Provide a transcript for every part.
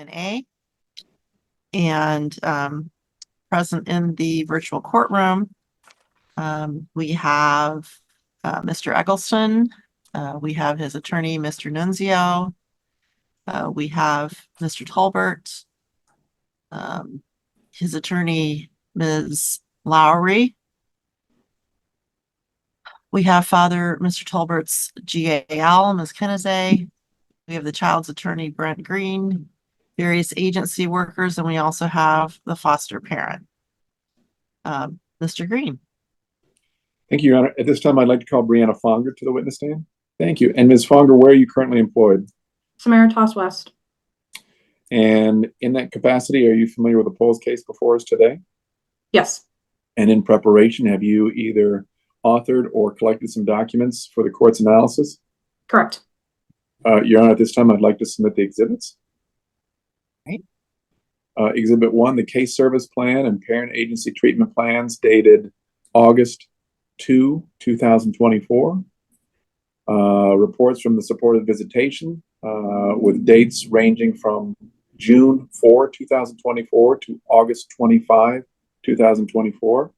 NA. And present in the virtual courtroom, we have Mr. Eggleston. We have his attorney, Mr. Nunzio. We have Mr. Tolbert, his attorney, Ms. Lowry. We have Father Mr. Tolbert's GAL, Ms. Kennedy. We have the child's attorney, Brent Green, various agency workers, and we also have the foster parent, Mr. Green. Thank you, Your Honor. At this time, I'd like to call Brianna Fonger to the witness stand. Thank you. And Ms. Fonger, where are you currently employed? Samaritas West. And in that capacity, are you familiar with the Poles case before us today? Yes. And in preparation, have you either authored or collected some documents for the court's analysis? Correct. Your Honor, at this time, I'd like to submit the exhibits. Right. Exhibit 1, the case service plan and parent agency treatment plans dated August 2, 2024. Reports from the supported visitation with dates ranging from June 4, 2024 to August 25, 2024.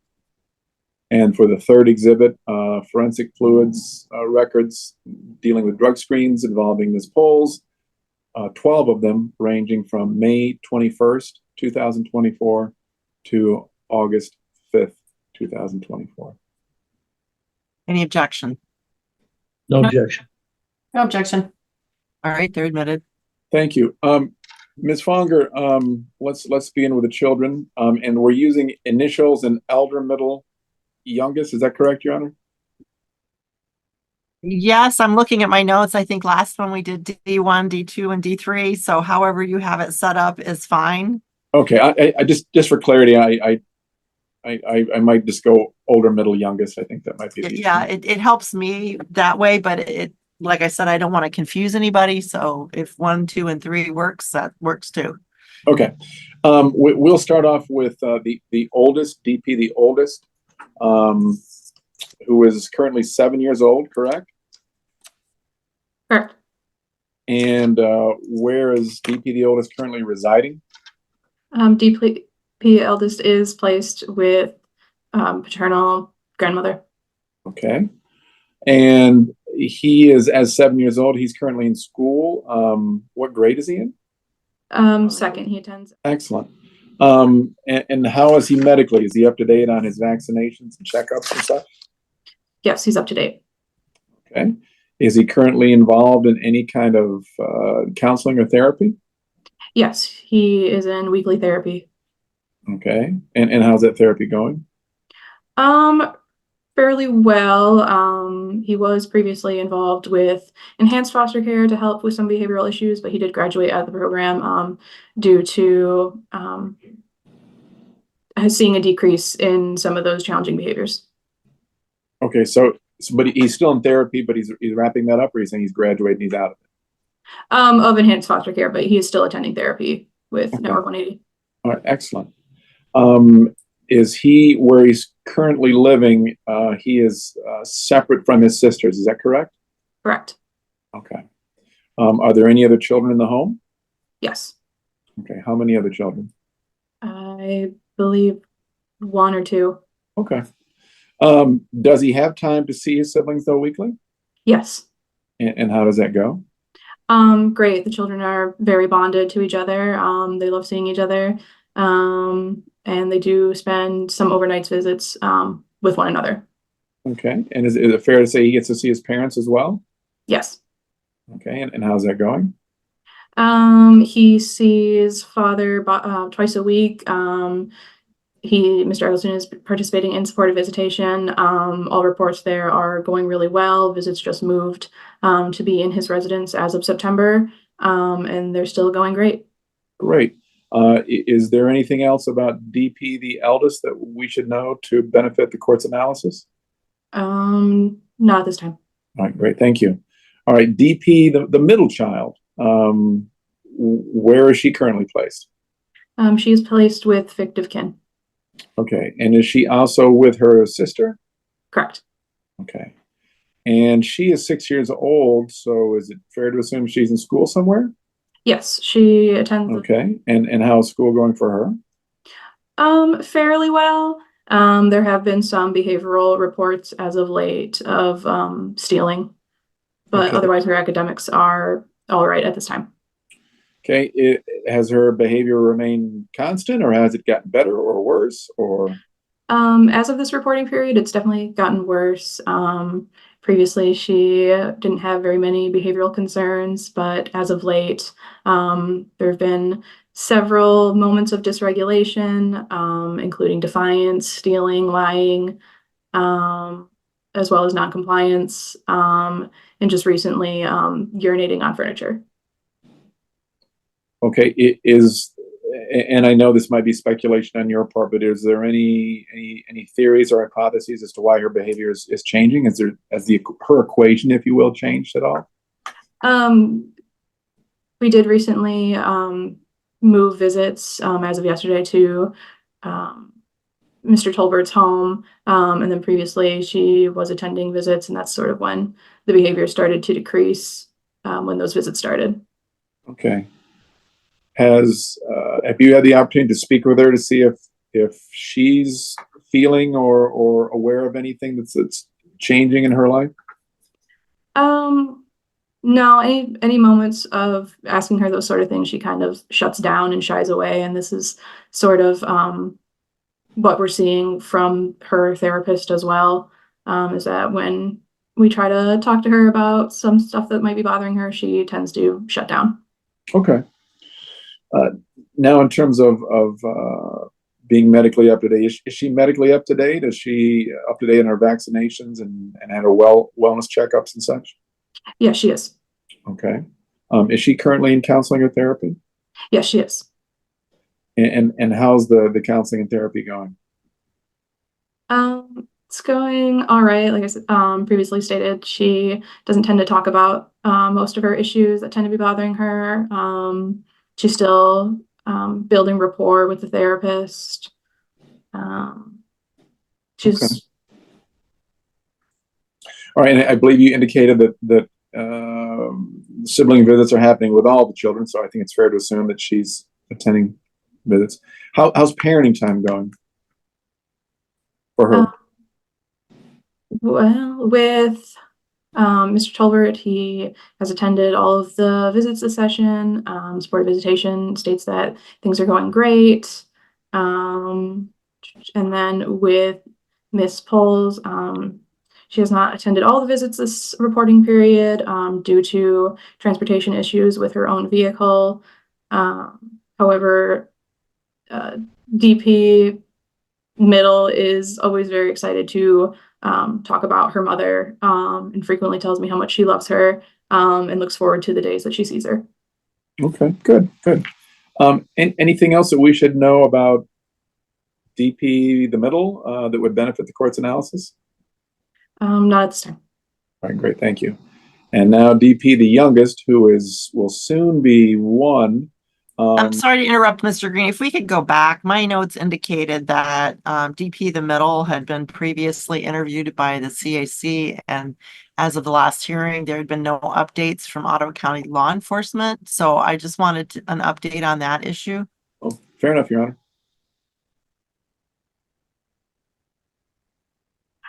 And for the third exhibit, forensic fluids records dealing with drug screens involving Ms. Poles, 12 of them ranging from May 21st, 2024 to August 5th, 2024. Any objection? No objection. No objection. All right, they're admitted. Thank you. Ms. Fonger, let's begin with the children. And we're using initials in elder, middle, youngest. Is that correct, Your Honor? Yes, I'm looking at my notes. I think last one we did D1, D2, and D3. So however you have it set up is fine. Okay, I just for clarity, I might just go older, middle, youngest. I think that might be the Yeah, it helps me that way, but it like I said, I don't want to confuse anybody. So if 1, 2, and 3 works, that works too. Okay. We'll start off with the oldest, DP, the oldest, who is currently 7 years old, correct? Correct. And where is DP, the oldest, currently residing? DP eldest is placed with paternal grandmother. Okay. And he is, as 7 years old, he's currently in school. What grade is he in? Second, he attends. Excellent. And how is he medically? Is he up to date on his vaccinations and checkups and such? Yes, he's up to date. Okay. Is he currently involved in any kind of counseling or therapy? Yes, he is in weekly therapy. Okay. And how's that therapy going? Fairly well. He was previously involved with enhanced foster care to help with some behavioral issues, but he did graduate out of the program due to seeing a decrease in some of those challenging behaviors. Okay, so but he's still in therapy, but he's wrapping that up, or he's saying he's graduating, he's out of it? Of enhanced foster care, but he is still attending therapy with Okay. Network 180. All right, excellent. Is he, where he's currently living, he is separate from his sisters, is that correct? Correct. Okay. Are there any other children in the home? Yes. Okay, how many other children? I believe 1 or 2. Okay. Does he have time to see his siblings though weekly? Yes. And how does that go? Great. The children are very bonded to each other. They love seeing each other. And they do spend some overnight visits with one another. Okay. And is it fair to say he gets to see his parents as well? Yes. Okay. And how's that going? He sees father twice a week. Mr. Eggleston is participating in supportive visitation. All reports there are going really well. Visits just moved to be in his residence as of September, and they're still going great. Great. Is there anything else about DP, the eldest, that we should know to benefit the court's analysis? Not at this time. All right, great. Thank you. All right, DP, the middle child, where is she currently placed? She is placed with fictive kin. Okay. And is she also with her sister? Correct. Okay. And she is 6 years old, so is it fair to assume she's in school somewhere? Yes, she attends Okay, and how's school going for her? fairly well. There have been some behavioral reports as of late of stealing, but Okay. otherwise her academics are all right at this time. Okay, has her behavior remained constant, or has it gotten better or worse, or? As of this reporting period, it's definitely gotten worse. Previously, she didn't have very many behavioral concerns, but as of late, there have been several moments of dysregulation, including defiance, stealing, lying, as well as noncompliance, and just recently, urinating on furniture. Okay, it is, and I know this might be speculation on your part, but is there any theories or hypotheses as to why her behavior is changing? Has her equation, if you will, changed at all? We did recently move visits as of yesterday to Mr. Tolbert's home, and then previously she was attending visits, and that's sort of when the behavior started to decrease when those visits started. Okay. Have you had the opportunity to speak with her to see if she's feeling or aware of anything that's changing in her life? No, any moments of asking her those sort of things, she kind of shuts down and shies away, and this is sort of what we're seeing from her therapist as well, is that when we try to talk to her about some stuff that might be bothering her, she tends to shut down. Okay. Now, in terms of being medically up to date, is she medically up to date? Is she up to date in her vaccinations and had her wellness checkups and such? Yeah, she is. Okay. Is she currently in counseling or therapy? Yes, she is. And how's the counseling and therapy going? It's going all right. Like I said, previously stated, she doesn't tend to talk about most of her issues that tend to be bothering her. She's still building rapport with the therapist. She's Okay. All right, and I believe you indicated that sibling visits are happening with all the children, so I think it's fair to assume that she's attending visits. How's parenting time going for her? well with Mr. Tolbert. He has attended all of the visits this session. Supported visitation states that things are going great. And then with Miss Poles, she has not attended all the visits this reporting period due to transportation issues with her own vehicle. However, DP Middle is always very excited to talk about her mother and frequently tells me how much she loves her and looks forward to the days that she sees her. Okay, good. Anything else that we should know about DP the middle that would benefit the court's analysis? Not at this time. All right, great, thank you. And now DP the youngest, who will soon be 1. I'm sorry to interrupt, Mr. Green. If we could go back, my notes indicated that DP the middle had been previously interviewed by the CAC, and as of the last hearing, there had been no updates from Ottawa County law enforcement. So I just wanted an update on that issue. Oh, fair enough, Your Honor.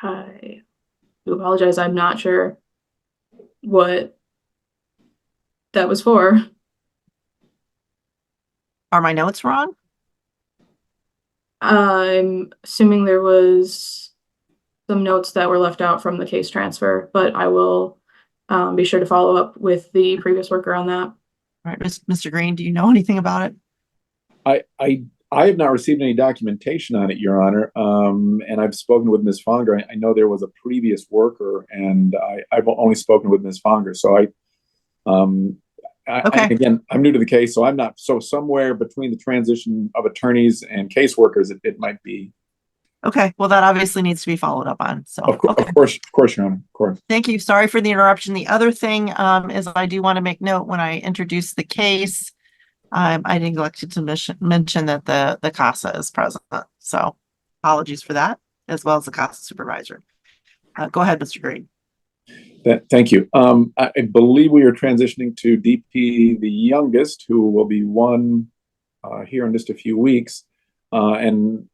I do apologize. I'm not sure what that was for. Are my notes wrong? I'm assuming there was some notes that were left out from the case transfer, but I will be sure to follow up with the previous worker on that. All right, Mr. Green, do you know anything about it? I have not received any documentation on it, Your Honor. And I've spoken with Ms. Fonger. I know there was a previous worker, and I've only spoken with Ms. Fonger. So Okay. Again, I'm new to the case, so I'm not. So somewhere between the transition of attorneys and caseworkers, it might be. Okay, well, that obviously needs to be followed up on. So, Of course, Your Honor, of course. thank you. Sorry for the interruption. The other thing is I do want to make note when I introduce the case, I neglected to mention that the CASA is present. So apologies for that, as well as the CASA supervisor. Go ahead, Mr. Green. Thank you. I believe we are transitioning to DP, the youngest, who will be one here in just a few weeks. And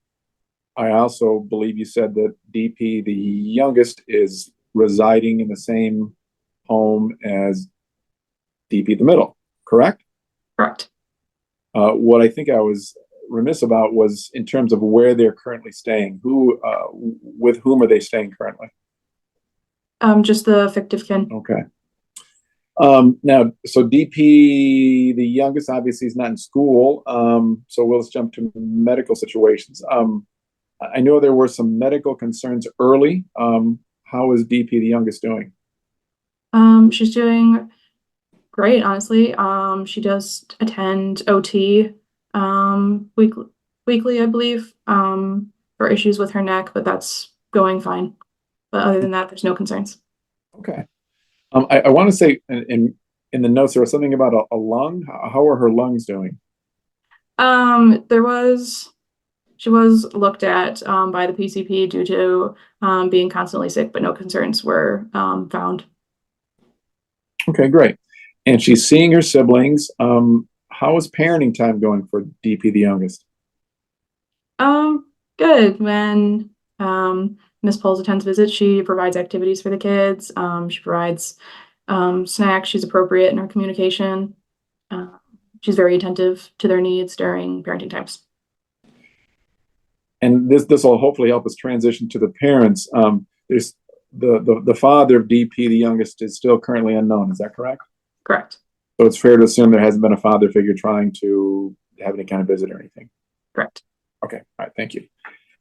I also believe you said that DP, the youngest, is residing in the same home as DP, the middle, correct? Correct. What I think I was remiss about was in terms of where they're currently staying. With whom are they staying currently? Just the fictive kin. Okay. Now, so DP, the youngest, obviously is not in school. So we'll just jump to medical situations. I know there were some medical concerns early. How is DP, the youngest, doing? She's doing great, honestly. She does attend OT weekly, I believe, for issues with her neck, but that's going fine. But other than that, there's no concerns. Okay. I want to say in the notes there was something about a lung. How are her lungs doing? She was looked at by the PCP due to being constantly sick, but no concerns were found. Okay, great. And she's seeing her siblings. How is parenting time going for DP, the youngest? Good. When Miss Poles attends visits, she provides activities for the kids. She provides snacks. She's appropriate in her communication. She's very attentive to their needs during parenting times. And this will hopefully help us transition to the parents. There's the father of DP, the youngest, is still currently unknown. Is that correct? Correct. So it's fair to assume there hasn't been a father figure trying to have any kind of visit or anything. Correct. Okay. All right. Thank you.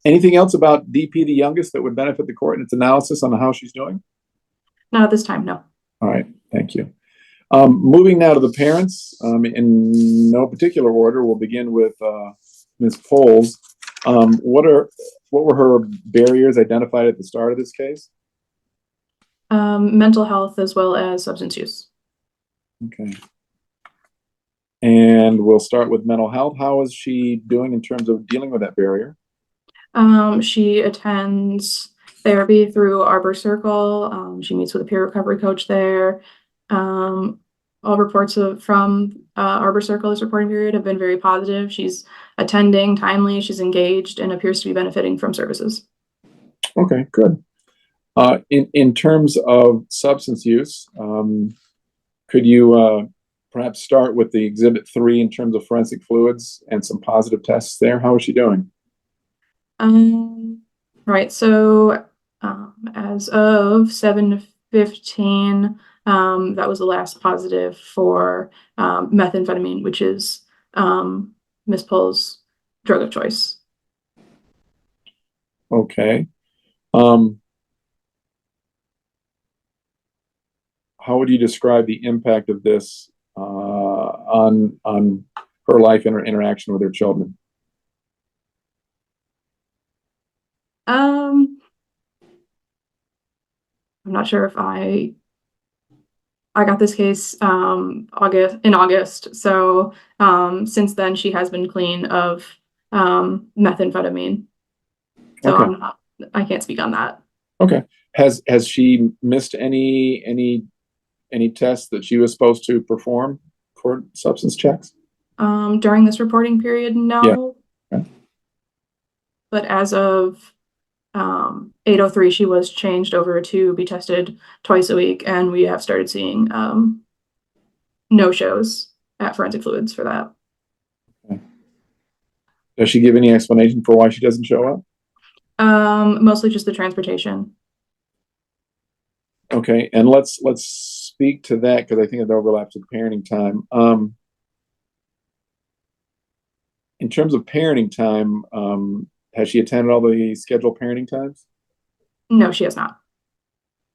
Anything else about DP, the youngest, that would benefit the court in its analysis on how she's doing? Not at this time, no. All right. Thank you. Moving now to the parents, in no particular order, we'll begin with Ms. Poles. What were her barriers identified at the start of this case? Mental health as well as substance use. Okay. And we'll start with mental health. How is she doing in terms of dealing with that barrier? She attends therapy through Arbor Circle. She meets with a peer recovery coach there. All reports from Arbor Circle this reporting period have been very positive. She's attending timely, she's engaged, and appears to be benefiting from services. Okay, good. In terms of substance use, could you perhaps start with the Exhibit 3 in terms of forensic fluids and some positive tests there? How is she doing? Right, so as of 7/15, that was the last positive for methamphetamine, which is Miss Pole's drug of choice. Okay. How would you describe the impact of this on her life and her interaction with her children? I'm not sure if I got this case in August. So since then she has been clean of methamphetamine. So Okay. I can't speak on that. Okay. Has she missed any tests that she was supposed to perform for substance checks? During this reporting period, no. Yeah. Okay. But as of 8/03, she was changed over to be tested twice a week, and we have started seeing no-shows at forensic fluids for that. Okay. Does she give any explanation for why she doesn't show up? Mostly just the transportation. Okay, and let's speak to that because I think it overlaps with parenting time. In terms of parenting time, has she attended all the scheduled parenting times? No, she has not.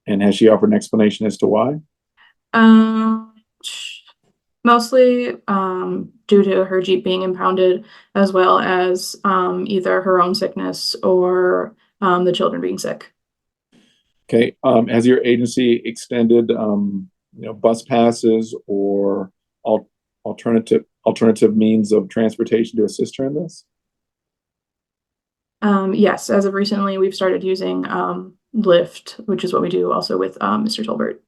And has she offered an explanation as to why? Mostly due to her Jeep being impounded, as well as either her own sickness or the children being sick. Okay. Has your agency extended, bus passes or alternative means of transportation to assist her in this? Yes, as of recently, we've started using lift, which is what we do also with Mr. Tolbert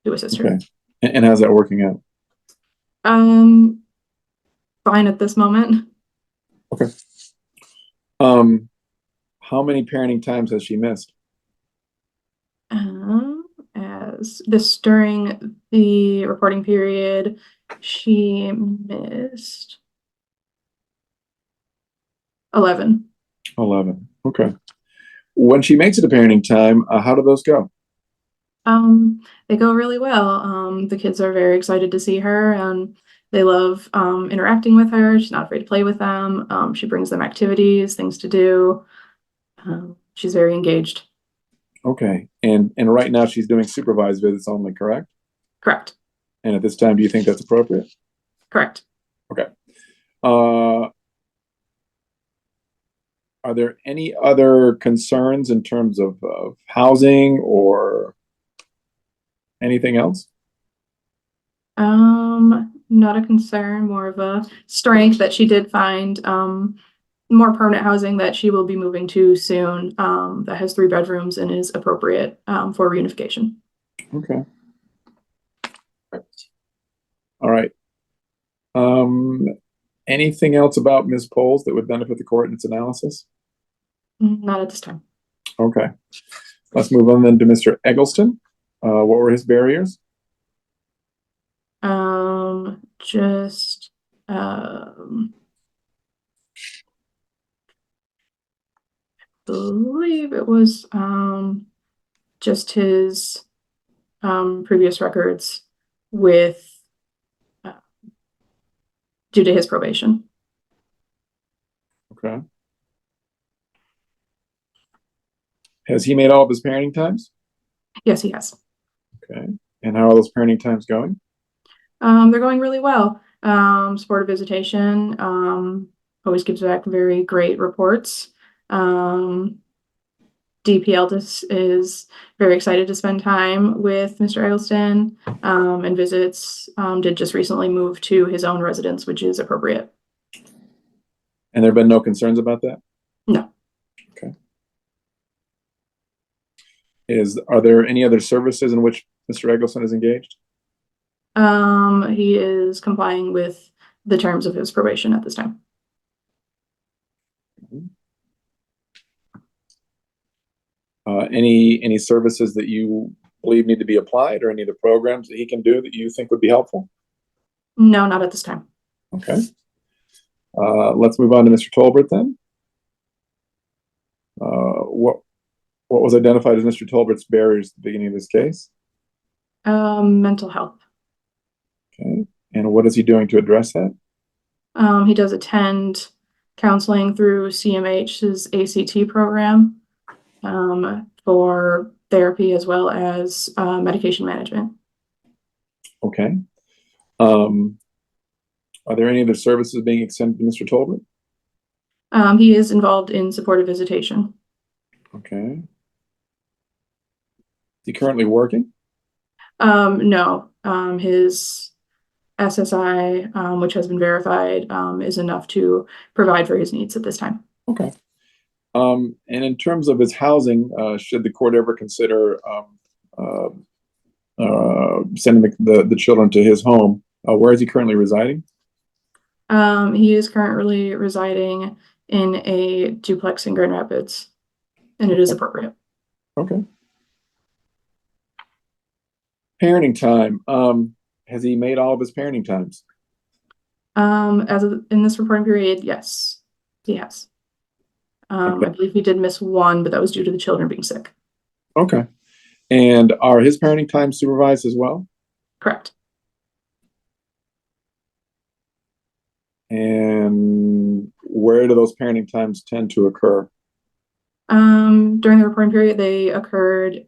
to assist her. Okay. And how's that working out? Fine at this moment. Okay. How many parenting times has she missed? As this during the reporting period, she missed 11. 11. Okay. When she makes it to parenting time, how do those go? They go really well. The kids are very excited to see her, and they love interacting with her. She's not afraid to play with them. She brings them activities, things to do. She's very engaged. Okay. And right now she's doing supervised visits only, correct? Correct. And at this time, do you think that's appropriate? Correct. Okay. Are there any other concerns in terms of housing or anything else? Not a concern, more of a strength that she did find more permanent housing that she will be moving to soon, that has 3 bedrooms and is appropriate for reunification. Okay. All right. Anything else about Ms. Poles that would benefit the court in its analysis? Not at this time. Okay. Let's move on then to Mr. Eggleston. What were his barriers? Just believe it was just his previous records with due to his probation. Okay. Has he made all of his parenting times? Yes, he has. Okay. And how are those parenting times going? They're going really well. Supportive visitation always gives back very great reports. DP eldest is very excited to spend time with Mr. Eggleston and visits. Did just recently move to his own residence, which is appropriate. And there have been no concerns about that? No. Okay. Are there any other services in which Mr. Eggleston is engaged? He is complying with the terms of his probation at this time. Any services that you believe need to be applied, or any of the programs that he can do that you think would be helpful? No, not at this time. Okay. Let's move on to Mr. Tolbert then. What was identified as Mr. Tolbert's barriers at the beginning of this case? Mental health. Okay. And what is he doing to address that? He does attend counseling through CMH's ACT program for therapy as well as medication management. Okay. Are there any other services being extended to Mr. Tolbert? He is involved in supportive visitation. Okay. Is he currently working? No, his SSI, which has been verified, is enough to provide for his needs at this time. Okay. And in terms of his housing, should the court ever consider sending the children to his home, where is he currently residing? He is currently residing in a duplex in Grand Rapids, and it is appropriate. Okay. Parenting time. Has he made all of his parenting times? In this reporting period, yes, he has. Okay. I believe he did miss one, but that was due to the children being sick. Okay. And are his parenting times supervised as well? Correct. And where do those parenting times tend to occur? During the reporting period, they occurred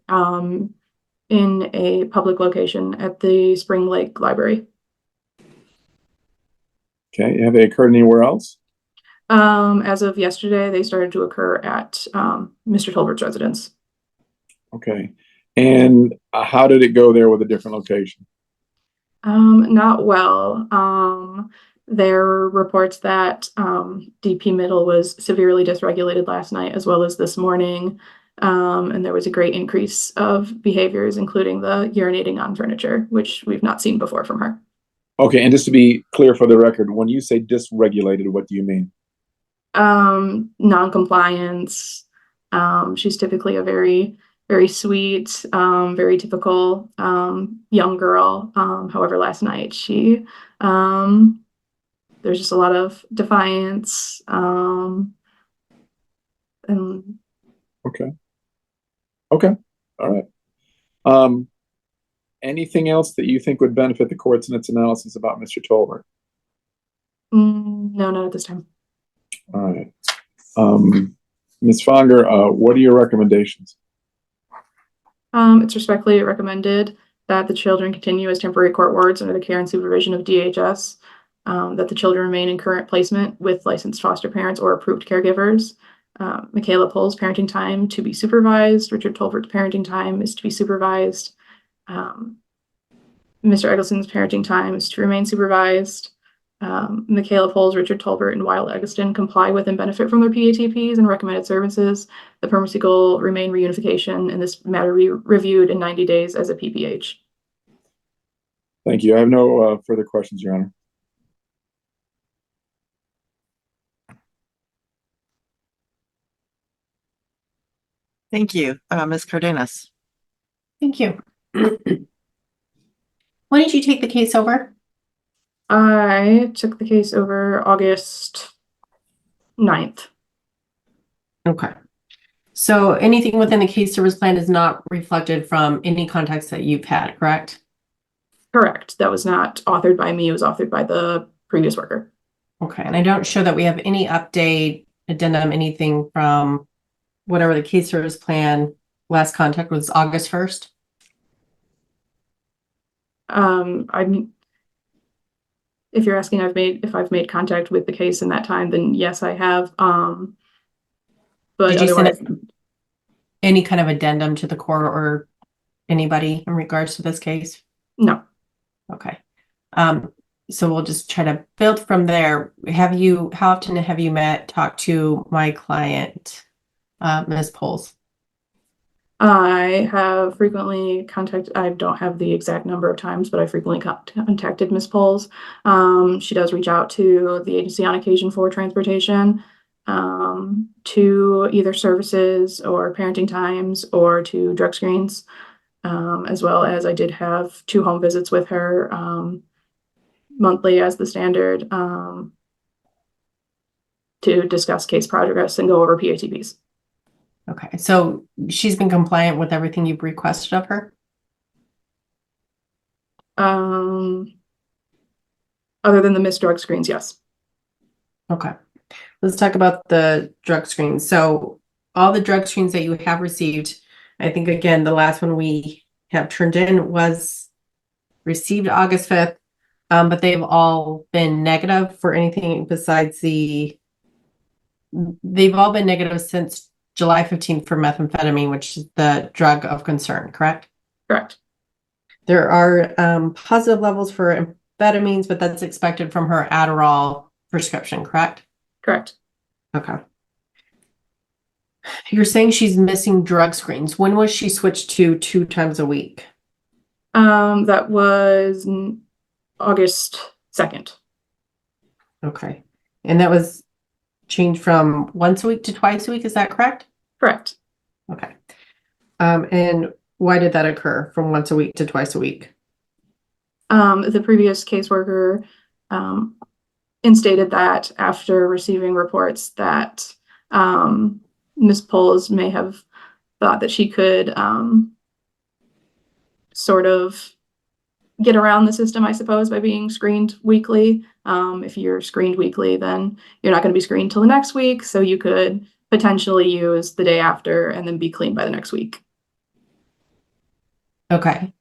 in a public location at the Spring Lake Library. Okay. Have they occurred anywhere else? As of yesterday, they started to occur at Mr. Tolbert's residence. Okay. And how did it go there with a different location? Not well. There were reports that DP Middle was severely dysregulated last night as well as this morning. And there was a great increase of behaviors, including the urinating on furniture, which we've not seen before from her. Okay, and just to be clear for the record, when you say dysregulated, what do you mean? Non-compliance. She's typically a very, very sweet, very typical young girl. However, last night there's just a lot of defiance. And Okay. Okay. All right. Anything else that you think would benefit the courts in its analysis about Mr. Tolbert? no, not at this time. All right. Ms. Fonger, what are your recommendations? It's respectfully recommended that the children continue as temporary court wards under the care and supervision of DHS, that the children remain in current placement with licensed foster parents or approved caregivers. Michaela Pohl's parenting time to be supervised. Richard Tolbert's parenting time is to be supervised. Mr. Eggleston's parenting time is to remain supervised. Michaela Pohl's, Richard Tolbert, and Wyatt Eggleston comply with and benefit from their PATPs and recommended services. The permanency goal remain reunification, and this matter be reviewed in 90 days as a PPH. Thank you. I have no further questions, Your Honor. Thank you. Ms. Cardenas. Thank you. When did you take the case over? I took the case over August 9th. Okay. So anything within the case service plan is not reflected from any contacts that you've had, correct? Correct. That was not authored by me. It was authored by the previous worker. Okay. And I don't show that we have any update, addendum, anything from whatever the case service plan last contact was August 1st. If you're asking if I've made contact with the case in that time, then yes, I have. But Did you otherwise, send any kind of addendum to the court or anybody in regards to this case? no. Okay. So we'll just try to build from there. How often have you talked to my client, Ms. Poles? I have frequently contacted, I don't have the exact number of times, but I frequently contacted Ms. Poles. She does reach out to the agency on occasion for transportation, to either services or parenting times or to drug screens, as well as I did have 2 home visits with her monthly as the standard, to discuss case progress and go over PATPs. Okay, so she's been compliant with everything you've requested of her? Other than the missed drug screens, yes. Okay, let's talk about the drug screens. So all the drug screens that you have received, I think again, the last one we have turned in was received August 5th, but they've all been negative for anything besides they've all been negative since July 15th for methamphetamine, which is the drug of concern, correct? Correct. There are positive levels for amphetamines, but that's expected from her Adderall prescription, correct? Correct. Okay. You're saying she's missing drug screens. When was she switched to 2 times a week? That was August 2nd. Okay. And that was changed from once a week to twice a week, is that correct? Correct. Okay. And why did that occur from once a week to twice a week? The previous caseworker instated that after receiving reports that Ms. Poles may have thought that she could sort of get around the system, I suppose, by being screened weekly. If you're screened weekly, then you're not going to be screened till the next week. So you could potentially use the day after and then be clean by the next week. Okay.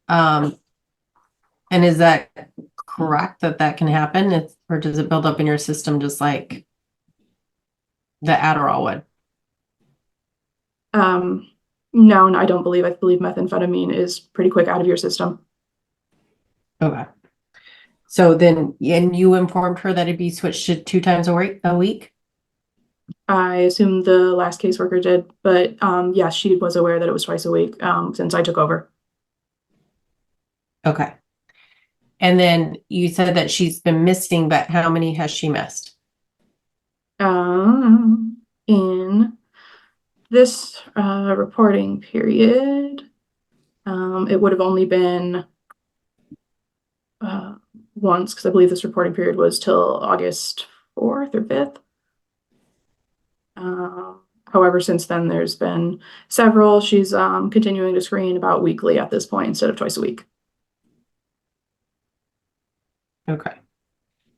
And is that correct that can happen? Or does it build up in your system just like the Adderall would? No, I don't believe. I believe methamphetamine is pretty quick out of your system. Okay. So then, and you informed her that it'd be switched to 2 times a week? I assume the last caseworker did, but yes, she was aware that it was twice a week since I took over. Okay. And then you said that she's been missing, but how many has she missed? In this reporting period, it would have only been once, because I believe this reporting period was till August 4th or 5th. However, since then, there's been several. She's continuing to screen about weekly at this point instead of twice a week. Okay.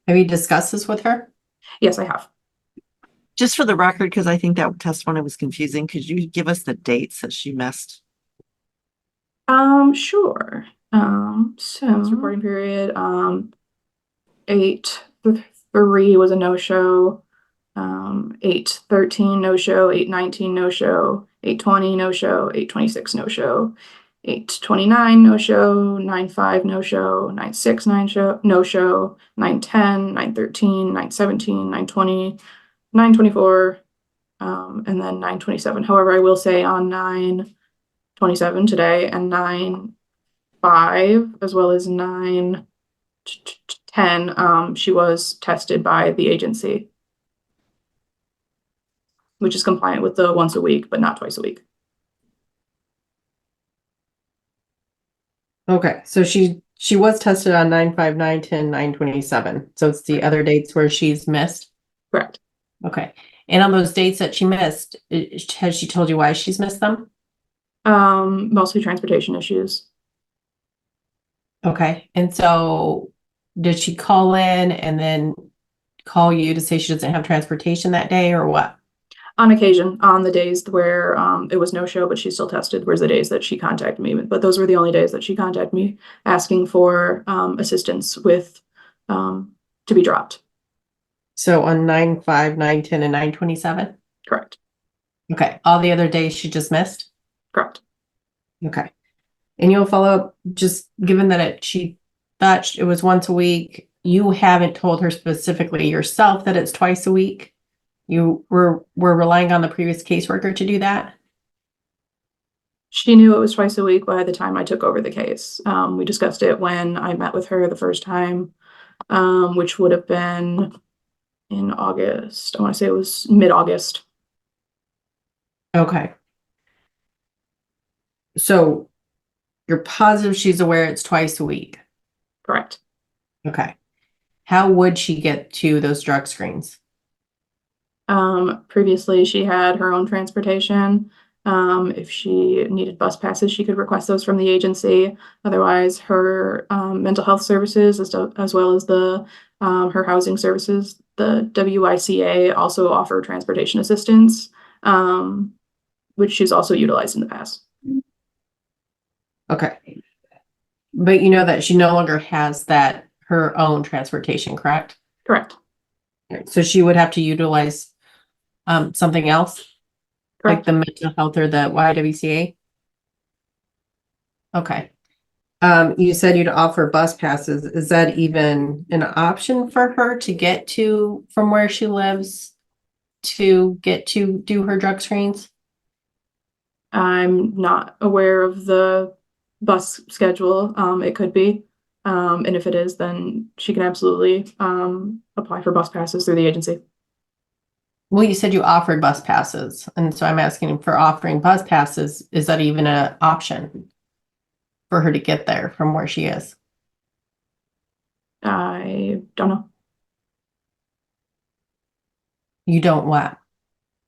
Have you discussed this with her? Yes, I have. Just for the record, because I think that testimony was confusing, could you give us the dates that she missed? Sure. So this reporting period, 8/3 was a no-show, 8/13 no-show, 8/19 no-show, 8/20 no-show, 8/26 no-show, 8/29 no-show, 9/5 no-show, 9/6 no-show, 9/10, 9/13, 9/17, 9/20, 9/24, and then 9/27. However, I will say on 9/27 today and 9/5 as well as 9/10, she was tested by the agency, which is compliant with the once a week, but not twice a week. Okay, so she was tested on 9/5, 9/10, 9/27. So it's the other dates where she's missed. Correct. Okay. And on those dates that she missed, has she told you why she's missed them? Mostly transportation issues. Okay. And so did she call in and then call you to say she doesn't have transportation that day or what? On occasion, on the days where it was no show, but she still tested, was the days that she contacted me. But those were the only days that she contacted me asking for assistance with to be dropped. So on 9/5, 9/10, and 9/27? Correct. Okay. All the other days she just missed? Correct. Okay. And you'll follow up, just given that she thought it was once a week, you haven't told her specifically yourself that it's twice a week. You were relying on the previous caseworker to do that? She knew it was twice a week by the time I took over the case. We discussed it when I met with her the first time, which would have been in August. I want to say it was mid-August. Okay. So you're positive she's aware it's twice a week? Correct. Okay. How would she get to those drug screens? Previously, she had her own transportation. If she needed bus passes, she could request those from the agency. Otherwise, her mental health services, as well as the her housing services, the WICA also offer transportation assistance, which she's also utilized in the past. Okay. But you know that she no longer has her own transportation, correct? Correct. So she would have to utilize something else, like Correct. the mental health or the YWCA? Okay. You said you'd offer bus passes. Is that even an option for her to get to from where she lives to get to do her drug screens? I'm not aware of the bus schedule. It could be. And if it is, then she can absolutely apply for bus passes through the agency. Well, you said you offered bus passes, and so I'm asking for offering bus passes. Is that even an option for her to get there from where she is? I don't know. You don't what?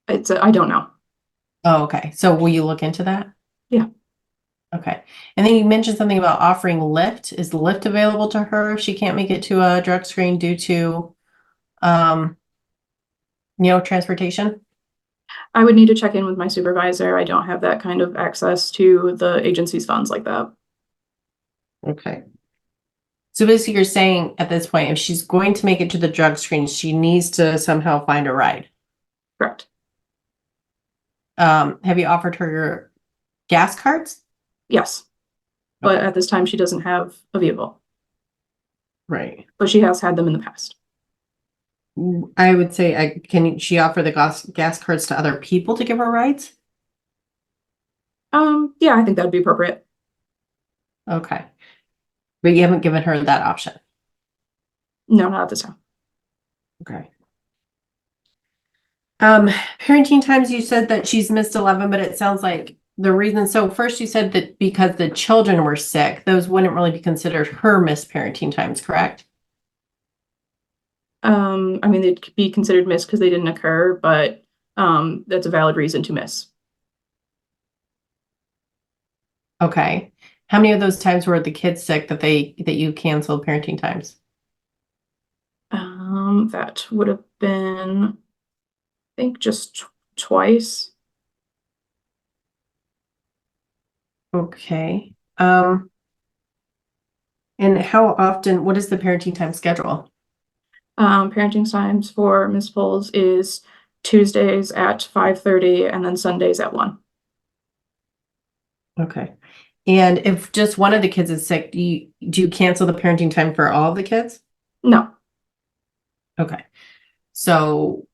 I don't know. Oh, okay. So will you look into that? Yeah. Okay. And then you mentioned something about offering Lyft. Is Lyft available to her if she can't make it to a drug screen due to, transportation? I would need to check in with my supervisor. I don't have that kind of access to the agency's funds like that. Okay. So basically you're saying at this point, if she's going to make it to the drug screen, she needs to somehow find a ride. Correct. Have you offered her your gas cards? Yes. But Okay. at this time, she doesn't have a vehicle, Right. but she has had them in the past. I would say, can she offer the gas cards to other people to give her rides? Yeah, I think that'd be appropriate. Okay. But you haven't given her that option. No, not at this time. Okay. Parenting times, you said that she's missed 11, but it sounds like the reason, so first you said that because the children were sick, those wouldn't really be considered her missed parenting times, correct? I mean, they'd be considered missed because they didn't occur, but that's a valid reason to miss. Okay. How many of those times were the kids sick that you canceled parenting times? That would have been, I think, just twice. Okay. And how often, what is the parenting time schedule? Parenting times for Ms. Poles is Tuesdays at 5:30 and then Sundays at 1. Okay. And if just one of the kids is sick, do you cancel the parenting time for all of the kids? No, Okay. So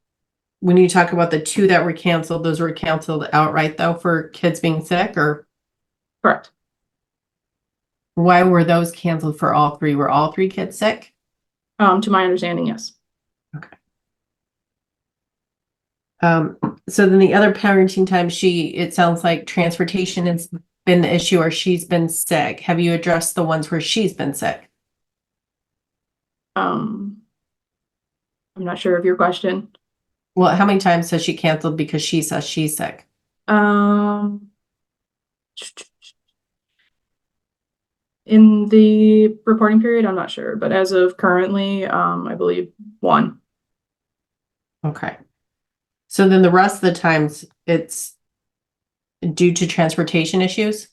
when you talk about the 2 that were canceled, those were canceled outright though for kids being sick, or correct. why were those canceled for all 3? Were all 3 kids sick? To my understanding, yes. Okay. So then the other parenting time, it sounds like transportation has been the issue or she's been sick. Have you addressed the ones where she's been sick? I'm not sure of your question. Well, how many times has she canceled because she says she's sick? In the reporting period, I'm not sure, but as of currently, I believe 1. Okay. So then the rest of the times it's due to transportation issues?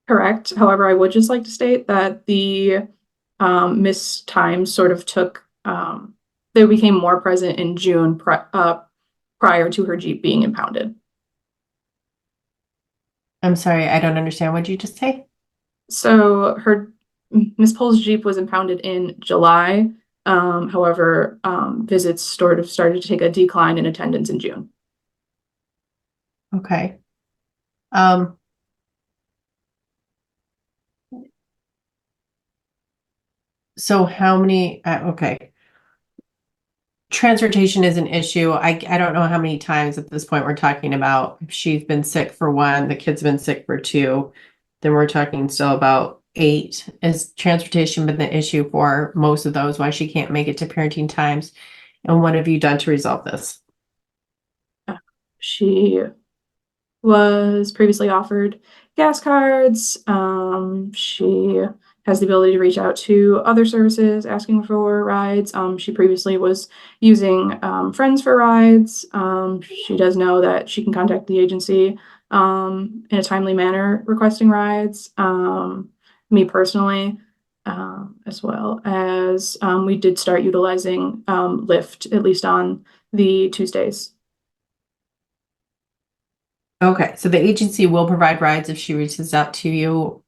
Correct. However, I would just like to state that the missed times sort of took, they became more present in June prior to her Jeep being impounded. I'm sorry, I don't understand. What did you just say? So Miss Pole's Jeep was impounded in July. However, visits sort of started to take a decline in attendance in June. Okay. So how many, okay. Transportation is an issue. I don't know how many times at this point we're talking about. If she's been sick for 1, the kid's been sick for 2, then we're talking still about 8. Has transportation been the issue for most of those, why she can't make it to parenting times? And what have you done to resolve this? She was previously offered gas cards. She has the ability to reach out to other services asking for rides. She previously was using friends for rides. She does know that she can contact the agency in a timely manner requesting rides. Me personally, as well as we did start utilizing Lyft, at least on the Tuesdays. Okay, so the agency will provide rides if she reaches out to you.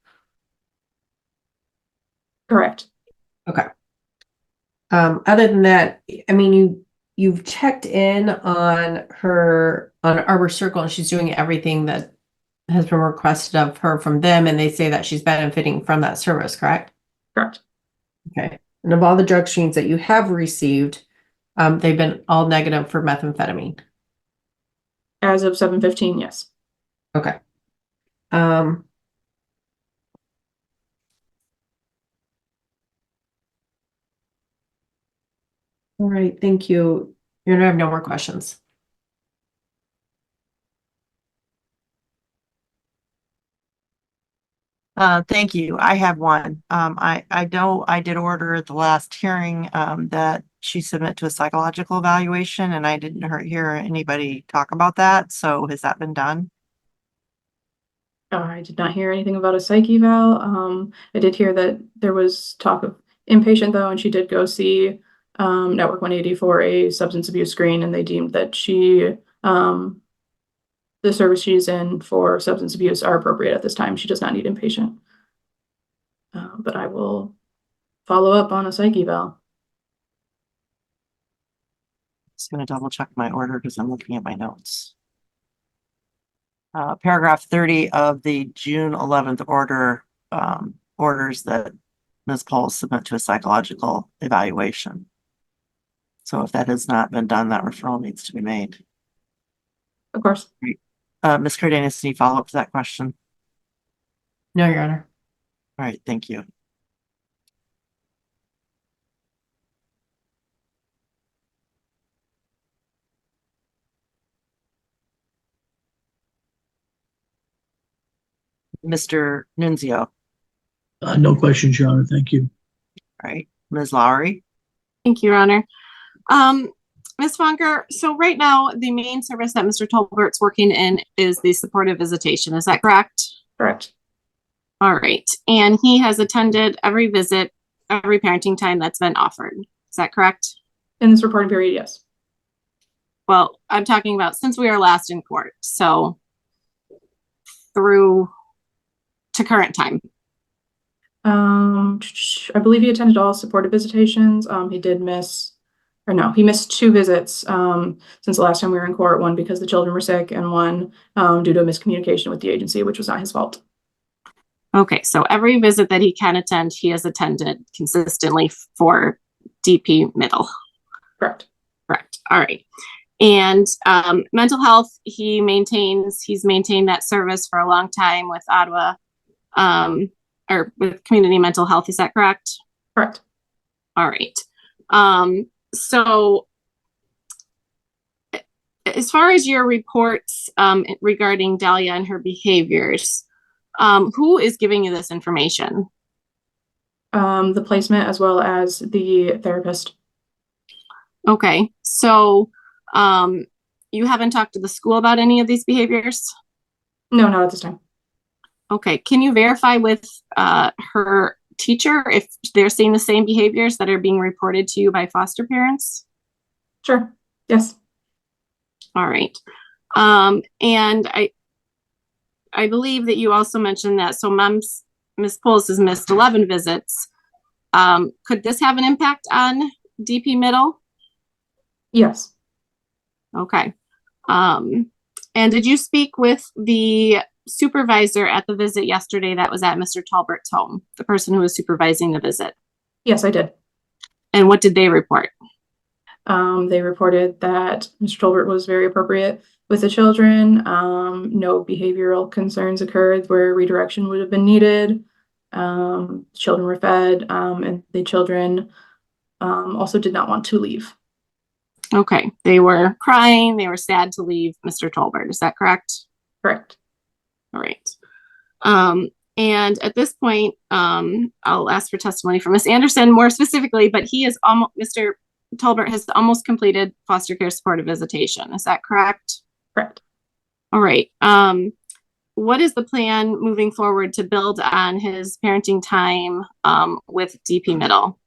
Correct. Okay. Other than that, I mean, you've checked in on her on Arbor Circle and she's doing everything that has been requested of her from them, and they say that she's benefiting from that service, correct? Correct. Okay. And of all the drug screens that you have received, they've been all negative for methamphetamine. As of 7:15, yes. Okay. All right, thank you. You're gonna have no more questions. Thank you. I have one. I know I did order at the last hearing, that she submit to a psychological evaluation and I didn't hear anybody talk about that. So has that been done? I did not hear anything about a psych eval. I did hear that there was talk of inpatient though, and she did go see Network 180 for a substance abuse screen, and they deemed that the service she's in for substance abuse are appropriate at this time. She does not need inpatient. But I will follow up on a psych eval. Just gonna double check my order because I'm looking at my notes. Paragraph 30 of the June 11th order orders that Ms. Poles submit to a psychological evaluation. So if that has not been done, that referral needs to be made. Of course. Ms. Cardenas, any follow up to that question? No, Your Honor. All right, thank you. Mr. Nunzio. No questions, Your Honor. Thank you. All right, Ms. Lowry. Thank you, Your Honor. Ms. Funker, so right now, the main service that Mr. Tolbert's working in is the supportive visitation. Is that correct? Correct. All right. And he has attended every visit, every parenting time that's been offered. Is that correct? In this reporting period, yes. Well, I'm talking about since we are last in court. So through to current time. I believe he attended all supportive visitations. He missed 2 visits since the last time we were in court, one because the children were sick and one due to miscommunication with the agency, which was not his fault. Okay, so every visit that he can attend, he has attended consistently for DP middle. Correct. Correct. All right. And mental health, he's maintained that service for a long time with Ottawa, or with community mental health. Is that correct? Correct. All right. So as far as your reports regarding Dahlia and her behaviors, who is giving you this information? The placement as well as the therapist. Okay. So you haven't talked to the school about any of these behaviors? No, not at this time. Okay. Can you verify with her teacher if they're seeing the same behaviors that are being reported to you by foster parents? Sure. Yes. All right. And I believe that you also mentioned that, so Ms. Poles has missed 11 visits. Could this have an impact on DP middle? Yes. Okay. And did you speak with the supervisor at the visit yesterday that was at Mr. Talbert's home, the person who was supervising the visit? Yes, I did. And what did they report? They reported that Mr. Tolbert was very appropriate with the children. No behavioral concerns occurred where redirection would have been needed. Children were fed, and the children also did not want to leave. Okay. They were crying. They were sad to leave Mr. Tolbert. Is that correct? Correct. All right. And at this point, I'll ask for testimony from Ms. Anderson more specifically, but Mr. Tolbert has almost completed foster care supportive visitation. Is that correct? Correct. All right. What is the plan moving forward to build on his parenting time with DP middle?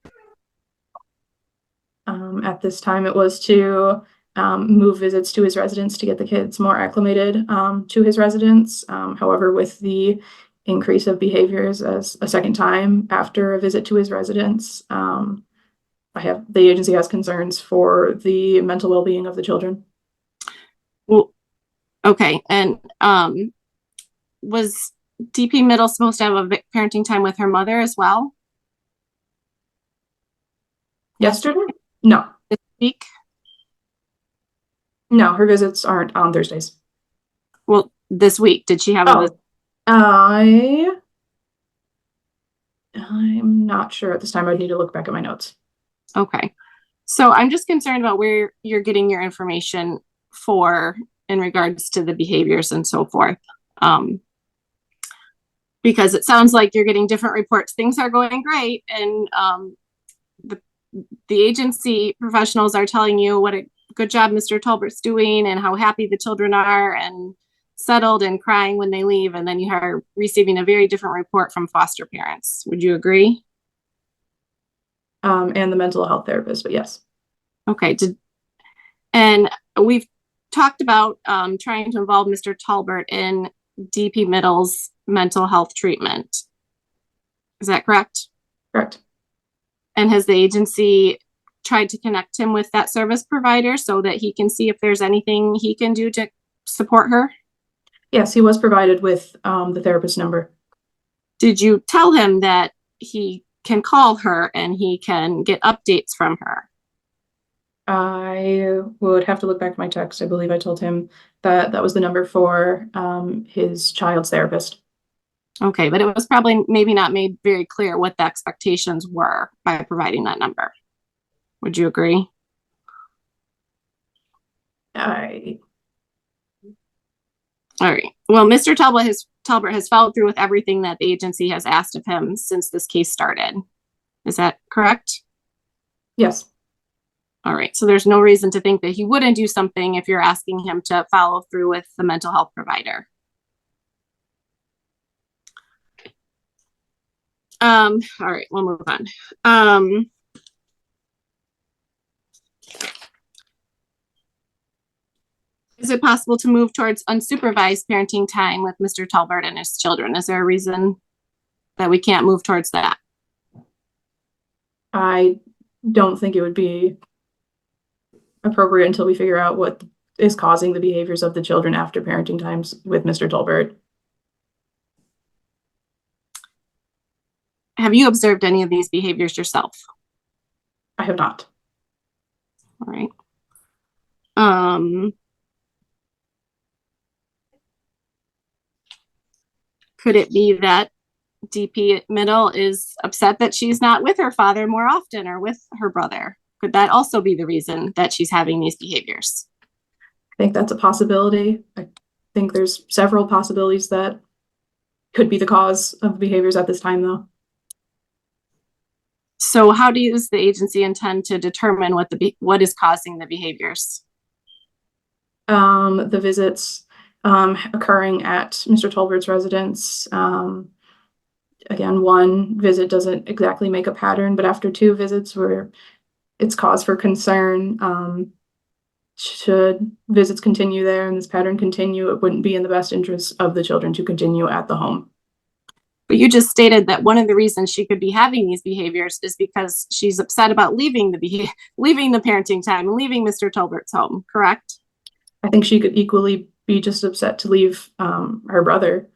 At this time, it was to move visits to his residence to get the kids more acclimated to his residence. However, with the increase of behaviors as a second time after a visit to his residence, the agency has concerns for the mental well-being of the children. Well, okay. And was DP middle supposed to have a parenting time with her mother as well? Yesterday? No. This week? No, her visits aren't on Thursdays. Well, this week, did she have a visit? I'm not sure at this time. I'd need to look back at my notes. Okay. So I'm just concerned about where you're getting your information for in regards to the behaviors and so forth. Because it sounds like you're getting different reports. Things are going great. And the agency professionals are telling you what a good job Mr. Tolbert's doing and how happy the children are and settled and crying when they leave. And then you are receiving a very different report from foster parents. Would you agree? And the mental health therapist, but yes. Okay. And we've talked about trying to involve Mr. Tolbert in DP Middle's mental health treatment. Is that correct? Correct. And has the agency tried to connect him with that service provider so that he can see if there's anything he can do to support her? Yes, he was provided with the therapist number. Did you tell him that he can call her and he can get updates from her? I would have to look back at my text. I believe I told him that that was the number for his child's therapist. Okay, but it was probably maybe not made very clear what the expectations were by providing that number. Would you agree? All right. Well, Mr. Talbot has followed through with everything that the agency has asked of him since this case started. Is that correct? Yes. All right. So there's no reason to think that he wouldn't do something if you're asking him to follow through with the mental health provider. All right, we'll move on. Is it possible to move towards unsupervised parenting time with Mr. Talbot and his children? Is there a reason that we can't move towards that? I don't think it would be appropriate until we figure out what is causing the behaviors of the children after parenting times with Mr. Talbot. Have you observed any of these behaviors yourself? I have not. All right. Could it be that DP Middle is upset that she's not with her father more often or with her brother? Could that also be the reason that she's having these behaviors? I think that's a possibility. I think there's several possibilities that could be the cause of behaviors at this time, though. So how does the agency intend to determine what is causing the behaviors? The visits occurring at Mr. Tolbert's residence. Again, one visit doesn't exactly make a pattern, but after two visits where it's cause for concern, should visits continue there and this pattern continue, it wouldn't be in the best interest of the children to continue at the home. But you just stated that one of the reasons she could be having these behaviors is because she's upset about leaving the parenting time and leaving Mr. Tolbert's home, correct? I think she could equally be just upset to leave her brother.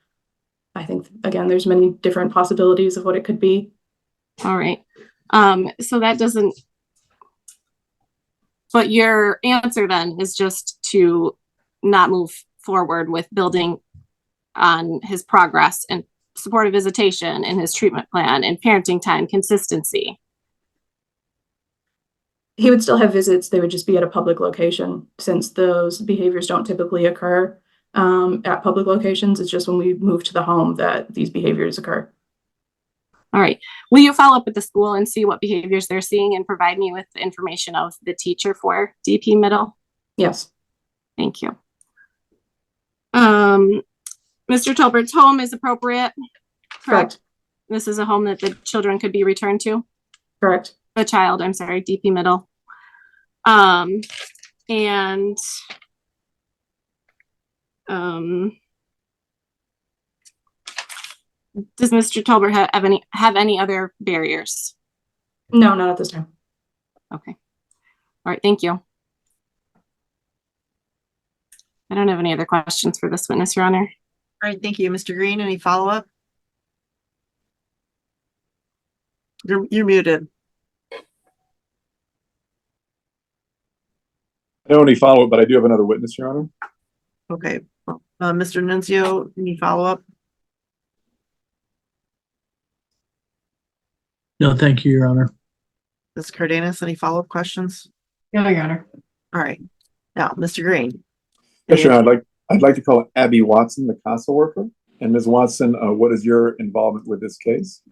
I think, again, there's many different possibilities of what it could be. All right. So that doesn't, but your answer then is just to not move forward with building on his progress and supportive visitation and his treatment plan and parenting time consistency. He would still have visits. They would just be at a public location, since those behaviors don't typically occur at public locations. It's just when we move to the home that these behaviors occur. All right. Will you follow up with the school and see what behaviors they're seeing and provide me with the information of the teacher for DP Middle? Yes. Thank you. Mr. Tolbert's home is appropriate? Correct. This is a home that the children could be returned to? Correct. The child, I'm sorry, DP Middle. And does Mr. Tolbert have any other barriers? No, not at this time. Okay. All right, thank you. I don't have any other questions for this witness, Your Honor. All right, thank you. Mr. Green, any follow-up? You're muted. I don't have any follow-up, but I do have another witness, Your Honor. Okay. Mr. Nunzio, any follow-up? No, thank you, Your Honor. Ms. Cardenas, any follow-up questions? No, Your Honor. All right. Now, Mr. Green. Yes, Your Honor. I'd like to call Abby Watson, the CASA worker. And Ms. Watson, what is your involvement with this case?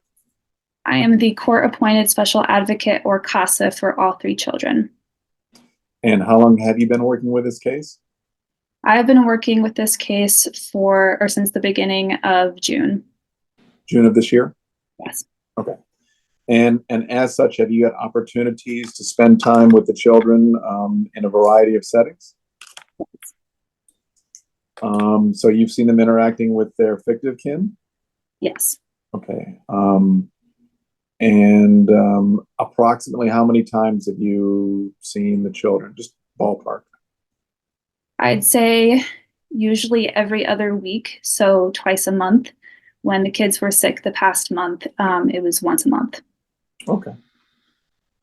I am the court-appointed special advocate, or CASA, for all three children. And how long have you been working with this case? I have been working with this case since the beginning of June. June of this year? Yes. Okay. And as such, have you had opportunities to spend time with the children in a variety of settings? So you've seen them interacting with their fictive kin? Yes. Okay. And approximately how many times have you seen the children? Just ballpark. I'd say usually every other week, so twice a month. When the kids were sick the past month, it was once a month. Okay.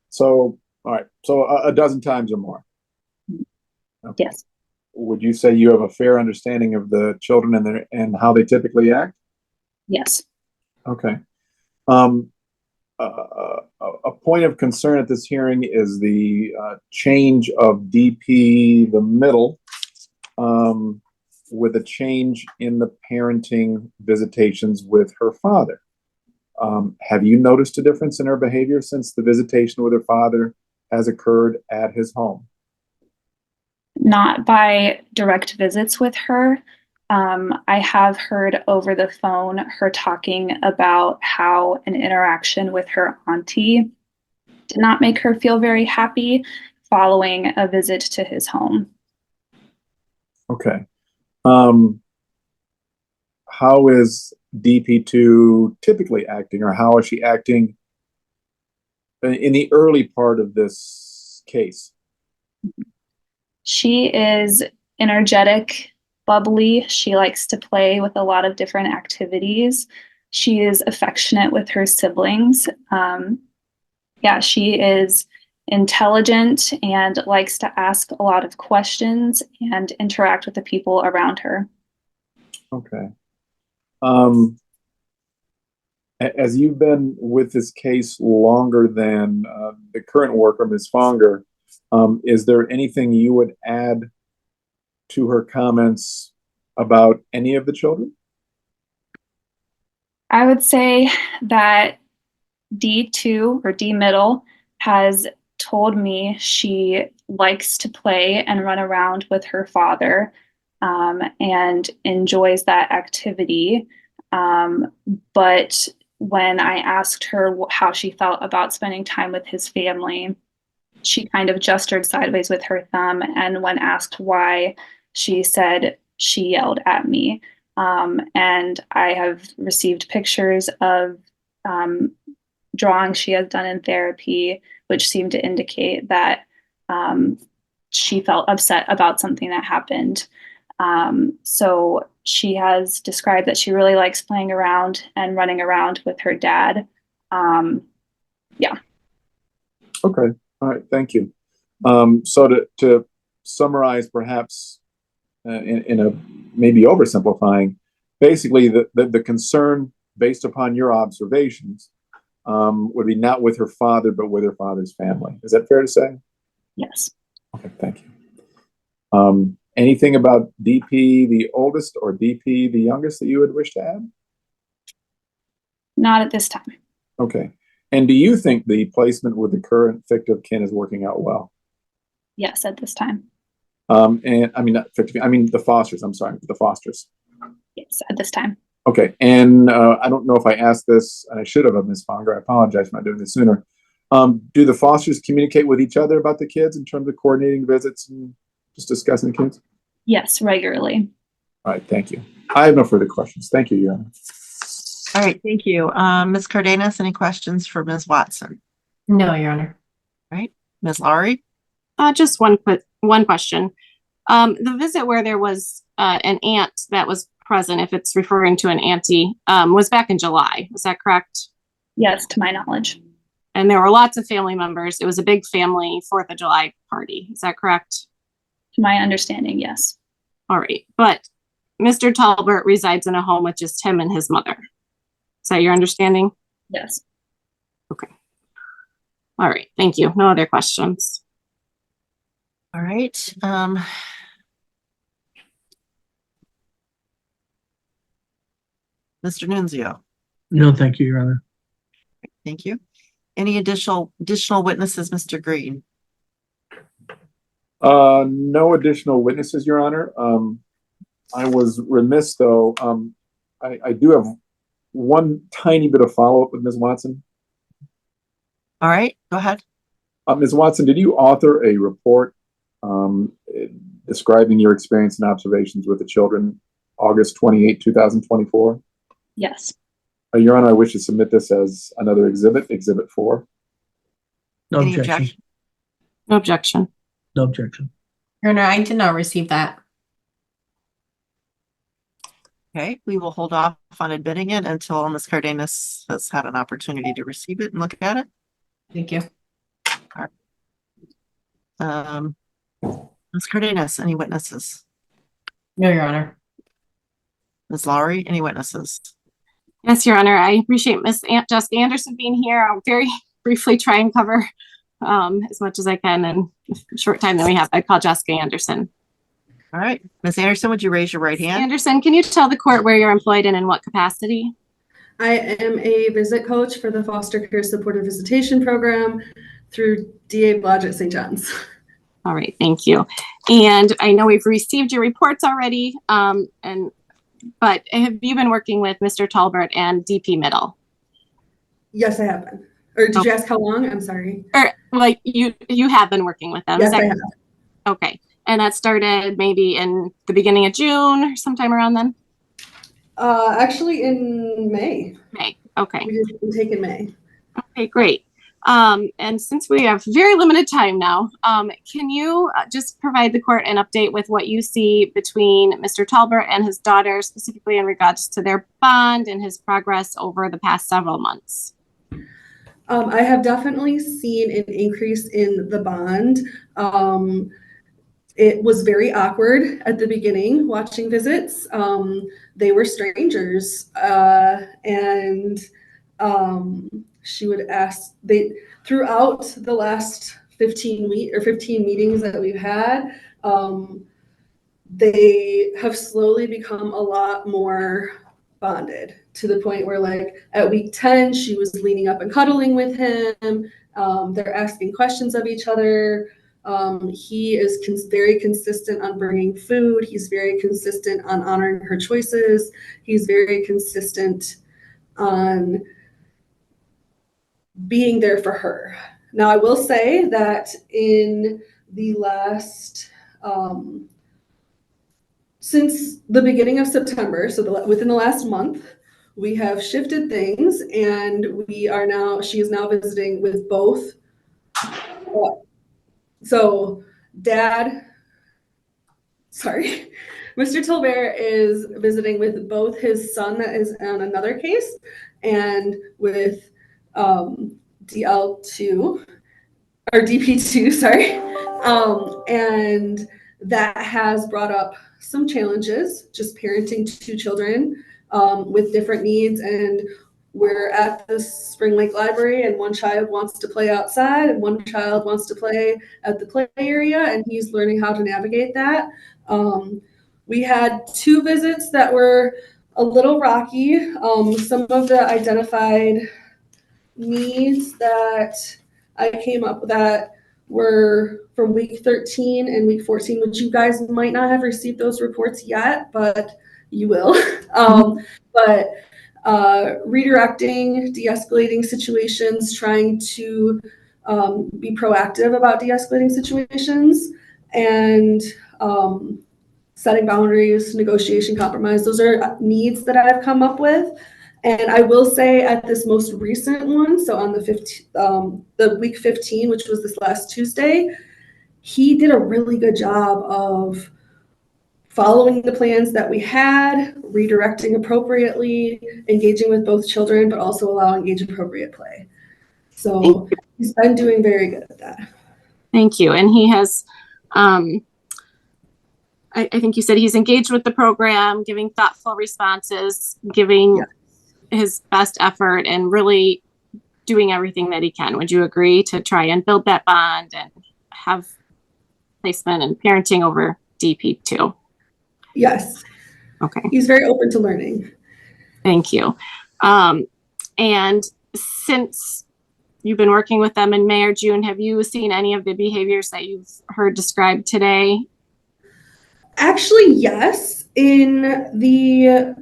So, all right. So a dozen times or more. Okay. Yes. Would you say you have a fair understanding of the children and how they typically act? Yes. Okay. A point of concern at this hearing is the change of DP, the middle, with a change in the parenting visitations with her father. Have you noticed a difference in her behavior since the visitation with her father has occurred at his home? Not by direct visits with her. I have heard over the phone her talking about how an interaction with her auntie did not make her feel very happy following a visit to his home. Okay. How is DP2 typically acting, or how is she acting in the early part of this case? She is energetic, bubbly. She likes to play with a lot of different activities. She is affectionate with her siblings. Yeah, she is intelligent and likes to ask a lot of questions and interact with the people around her. Okay. As you've been with this case longer than the current worker, Ms. Fonger, is there anything you would add to her comments about any of the children? I would say that D2 or D middle has told me she likes to play and run around with her father and enjoys that activity. But when I asked her how she felt about spending time with his family, she kind of gestured sideways with her thumb. And when asked why, she said she yelled at me. And I have received pictures of drawings she has done in therapy, which seem to indicate that she felt upset about something that happened. So she has described that she really likes playing around and running around with her dad. Yeah. Okay. All right. Thank you. So to summarize, perhaps in a maybe oversimplifying, basically the concern based upon your observations would be not with her father, but with her father's family. Is that fair to say? Yes. Okay, thank you. Anything about DP, the oldest, or DP, the youngest, that you would wish to add? Not at this time. Okay. And do you think the placement with the current fictive kin is working out well? Yes, at this time. And I mean, not fictive, I mean the fosters. I'm sorry, the fosters. Yes, at this time. Okay. And I don't know if I asked this, and I should have, Ms. Fonger. I apologize for not doing this sooner. Do the fosters communicate with each other about the kids in terms of coordinating visits and just discussing the kids? Yes, regularly. All right. Thank you. I have no further questions. Thank you, Your Honor. All right, thank you. Ms. Cardenas, any questions for Ms. Watson? No, Your Honor. All right, Ms. Lowry? Just one question. The visit where there was an aunt that was present, if it's referring to an auntie, was back in July. Is that correct? Yes, to my knowledge. And there were lots of family members. It was a big family 4th of July party. Is that correct? To my understanding, yes. All right. But Mr. Talbert resides in a home with just him and his mother. Is that your understanding? Yes. Okay. All right. Thank you. No other questions. All right. Mr. Nunzio, No, thank you, Your Honor. thank you. Any additional witnesses, Mr. Green? No additional witnesses, Your Honor. I was remiss, though. I do have one tiny bit of follow-up with Ms. Watson. All right, go ahead. Ms. Watson, did you author a report describing your experience and observations with the children August 28, 2024? Yes. Your Honor, I wish to submit this as another exhibit, Exhibit 4. No Any objection. objection? No objection. No objection. Your Honor, I did not receive that. Okay, we will hold off on admitting it until Ms. Cardenas has had an opportunity to receive it and look at it. Thank you. Ms. Cardenas, any witnesses? No, Your Honor. Ms. Lowry, any witnesses? Yes, Your Honor, I appreciate Ms. Jessica Anderson being here. I'll very briefly try and cover as much as I can in the short time that we have. I call Jessica Anderson. All right, Ms. Anderson, would you raise your right hand? Anderson, can you tell the court where you're employed and in what capacity? I am a visit coach for the Foster Care Supportive Visitation Program through DA Lodge at St. John's. All right, thank you. And I know we've received your reports already, but have you been working with Mr. Talbert and DP Middle? Yes, I have been. Or did you ask how long? I'm sorry. Or like you have been working with them? Yes, I have. Okay, and that started maybe in the beginning of June or sometime around then? Actually in May. May, okay. We just intake in May. Okay, great. And since we have very limited time now, can you just provide the court an update with what you see between Mr. Talbert and his daughter, specifically in regards to their bond and his progress over the past several months? I have definitely seen an increase in the bond. It was very awkward at the beginning watching visits. They were strangers, and she would ask, throughout the last 15 meetings that we've had, they have slowly become a lot more bonded, to the point where, like, at week 10, she was leaning up and cuddling with him. They're asking questions of each other. He is very consistent on bringing food. He's very consistent on honoring her choices. He's very consistent on being there for her. Now, I will say that in the last, since the beginning of September, so within the last month, we have shifted things, and she is now visiting with both. So Mr. Tilbert is visiting with both his son that is on another case and with DL2 or DP2, sorry. And that has brought up some challenges, just parenting two children with different needs. And we're at the Spring Lake Library, and one child wants to play outside and one child wants to play at the play area, and he's learning how to navigate that. We had 2 visits that were a little rocky. Some of the identified needs that I came up with that were from week 13 and week 14, which you guys might not have received those reports yet, but you will. But redirecting, de-escalating situations, trying to be proactive about de-escalating situations, and setting boundaries, negotiation, compromise. Those are needs that I've come up with. And I will say at this most recent one, so on the week 15, which was this last Tuesday, he did a really good job of following the plans that we had, redirecting appropriately, engaging with both children, but also allowing age-appropriate play. So he's been doing very good at that. Thank you. And he has, I think you said he's engaged with the program, giving thoughtful responses, giving his best effort, and really doing everything that he can. Would you agree to try and build that bond and have placement and parenting over DP2? Yes. Okay. He's very open to learning. Thank you. And since you've been working with them in May or June, have you seen any of the behaviors that you've heard described today? Actually, yes. In the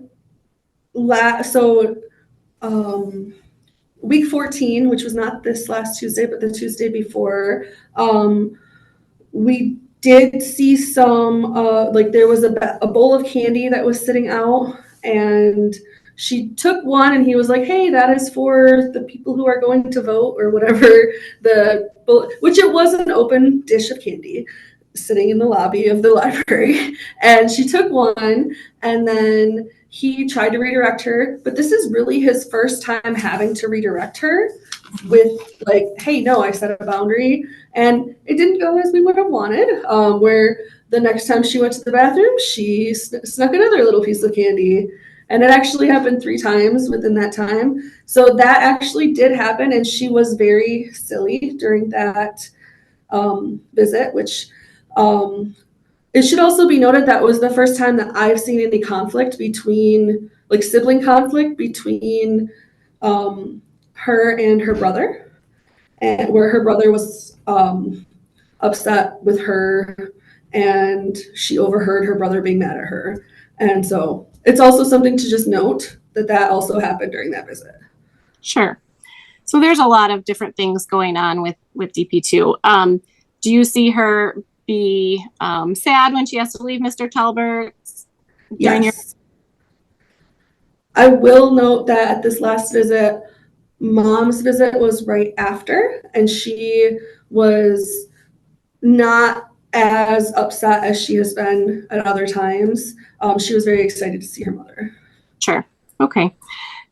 week 14, which was not this last Tuesday, but the Tuesday before, we did see some, like there was a bowl of candy that was sitting out, and she took one and he was like, hey, that is for the people who are going to vote or whatever, which it was an open dish of candy sitting in the lobby of the library. And she took one, and then he tried to redirect her, but this is really his first time having to redirect her with like, hey, no, I set a boundary. And it didn't go as we would have wanted, where the next time she went to the bathroom, she snuck another little piece of candy. And it actually happened 3 times within that time. So that actually did happen. And she was very silly during that visit, which it should also be noted that was the first time that I've seen any conflict between, like sibling conflict between her and her brother, and where her brother was upset with her and she overheard her brother being mad at her. And so it's also something to just note that also happened during that visit. Sure. So there's a lot of different things going on with DP2. Do you see her be sad when she has to leave Mr. Talbert? Yes. I will note that at this last visit, Mom's visit was right after, and she was not as upset as she has been at other times. She was very excited to see her mother. Sure. Okay.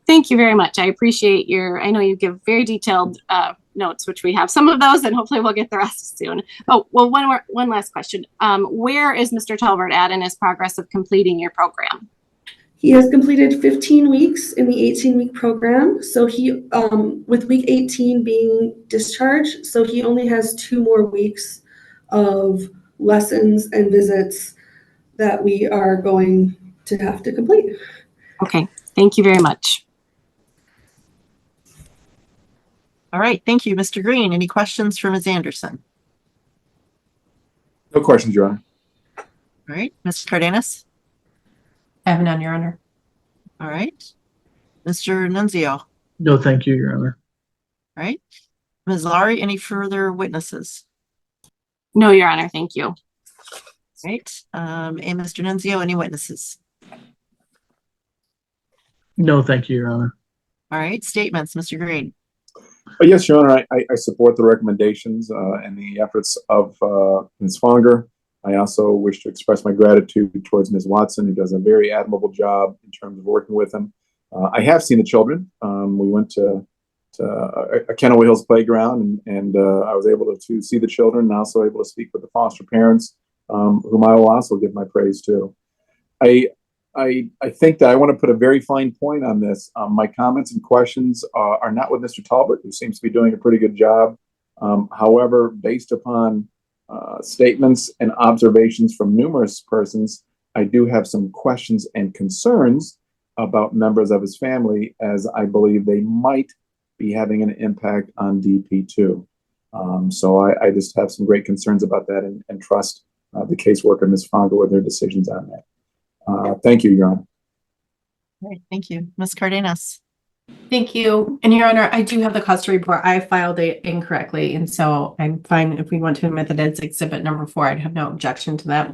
Thank you very much. I appreciate I know you give very detailed notes, which we have some of those, and hopefully we'll get the rest soon. Oh, well, one last question. Where is Mr. Talbert at in his progress of completing your program? He has completed 15 weeks in the 18-week program. So he, with week 18 being discharged, so he only has 2 more weeks of lessons and visits that we are going to have to complete. Okay. Thank you very much. All right, thank you, Mr. Green. Any questions for Ms. Anderson? No questions, Your Honor. All right, Ms. Cardenas? I have none, Your Honor. All right. Mr. Nunzio? No, thank you, Your Honor. All right. Ms. Lowry, any further witnesses? No, Your Honor. Thank you. All right. And Mr. Nunzio, any witnesses? No, thank you, Your Honor. All right. Statements, Mr. Green. Yes, Your Honor, I support the recommendations and the efforts of Ms. Fonger. I also wish to express my gratitude towards Ms. Watson, who does a very admirable job in terms of working with them. I have seen the children. We went to a Kennel Hills playground, and I was able to see the children, and also able to speak with the foster parents, whom I will also give my praise to. I think that I want to put a very fine point on this. My comments and questions are not with Mr. Talbert, who seems to be doing a pretty good job. However, based upon statements and observations from numerous persons, I do have some questions and concerns about members of his family, as I believe they might be having an impact on DP2. So I just have some great concerns about that, and trust the caseworker, Ms. Fonger, with their decisions on that. Thank you, Your Honor. All right. Thank you. Ms. Cardenas? Thank you. And Your Honor, I do have the custody report. I filed it incorrectly, and so I'm fine if we want to admit that it's exhibit number 4. I'd have no objection to that.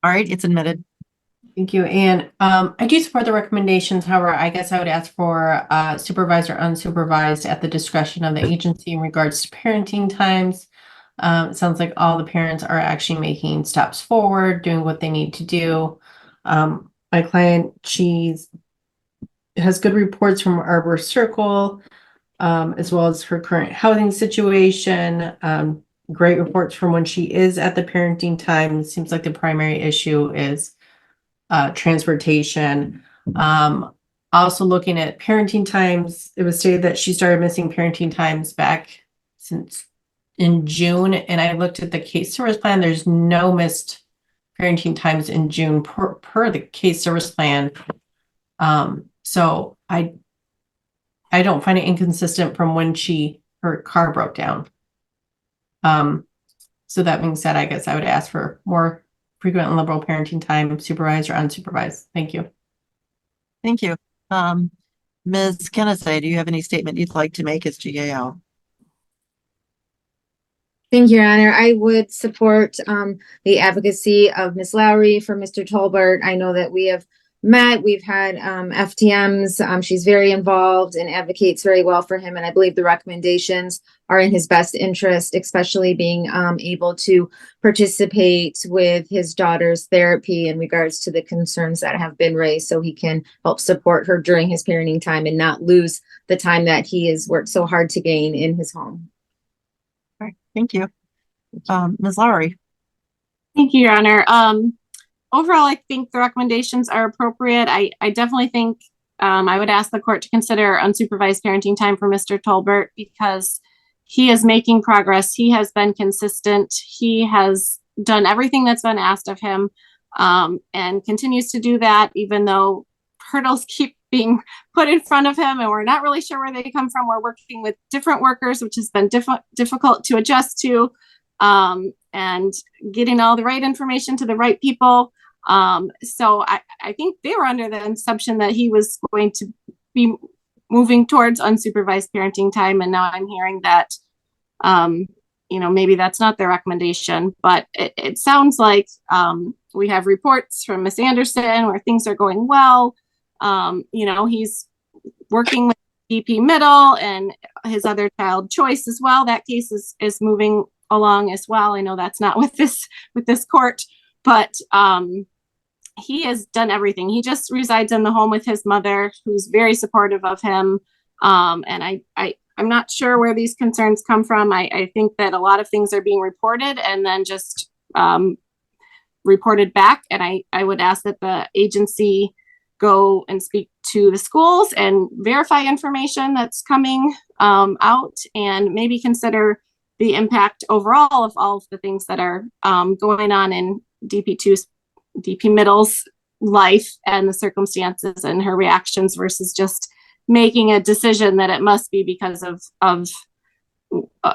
All right. It's admitted. Thank you. And I do support the recommendations. However, I guess I would ask for supervised or unsupervised at the discretion of the agency in regards to parenting times. It sounds like all the parents are actually making steps forward, doing what they need to do. My client, she's has good reports from Arbor Circle, as well as her current housing situation. Great reports from when she is at the parenting time. It seems like the primary issue is transportation. Also looking at parenting times, it was stated that she started missing parenting times back since in June. And I looked at the case service plan. There's no missed parenting times in June per the case service plan. So I don't find it inconsistent from when her car broke down. So that being said, I guess I would ask for more frequent and liberal parenting time, supervised or unsupervised. Thank you. Thank you. Ms. Kennedy, do you have any statement you'd like to make as GAO? Thank you, Your Honor. I would support the advocacy of Ms. Lowry for Mr. Tolbert. I know that we have met. We've had FTMs. She's very involved and advocates very well for him. And I believe the recommendations are in his best interest, especially being able to participate with his daughter's therapy in regards to the concerns that have been raised, so he can help support her during his parenting time and not lose the time that he has worked so hard to gain in his home. All right, thank you. Ms. Lowry. Thank you, Your Honor. Overall, I think the recommendations are appropriate. I definitely think I would ask the court to consider unsupervised parenting time for Mr. Tolbert, because he is making progress. He has been consistent. He has done everything that's been asked of him, and continues to do that, even though hurdles keep being put in front of him and we're not really sure where they come from. We're working with different workers, which has been difficult to adjust to, and getting all the right information to the right people. So I think they were under the assumption that he was going to be moving towards unsupervised parenting time. And now I'm hearing that, maybe that's not their recommendation, but it sounds like, we have reports from Ms. Anderson where things are going well. He's working with DP Middle and his other child choice as well. That case is moving along as well. I know that's not with this court, but, he has done everything. He just resides in the home with his mother, who's very supportive of him. And I'm not sure where these concerns come from. I think that a lot of things are being reported and then just reported back. And I would ask that the agency go and speak to the schools and verify information that's coming out, and maybe consider the impact overall of all of the things that are going on in DP Middle's life and the circumstances and her reactions, versus just making a decision that it must be because of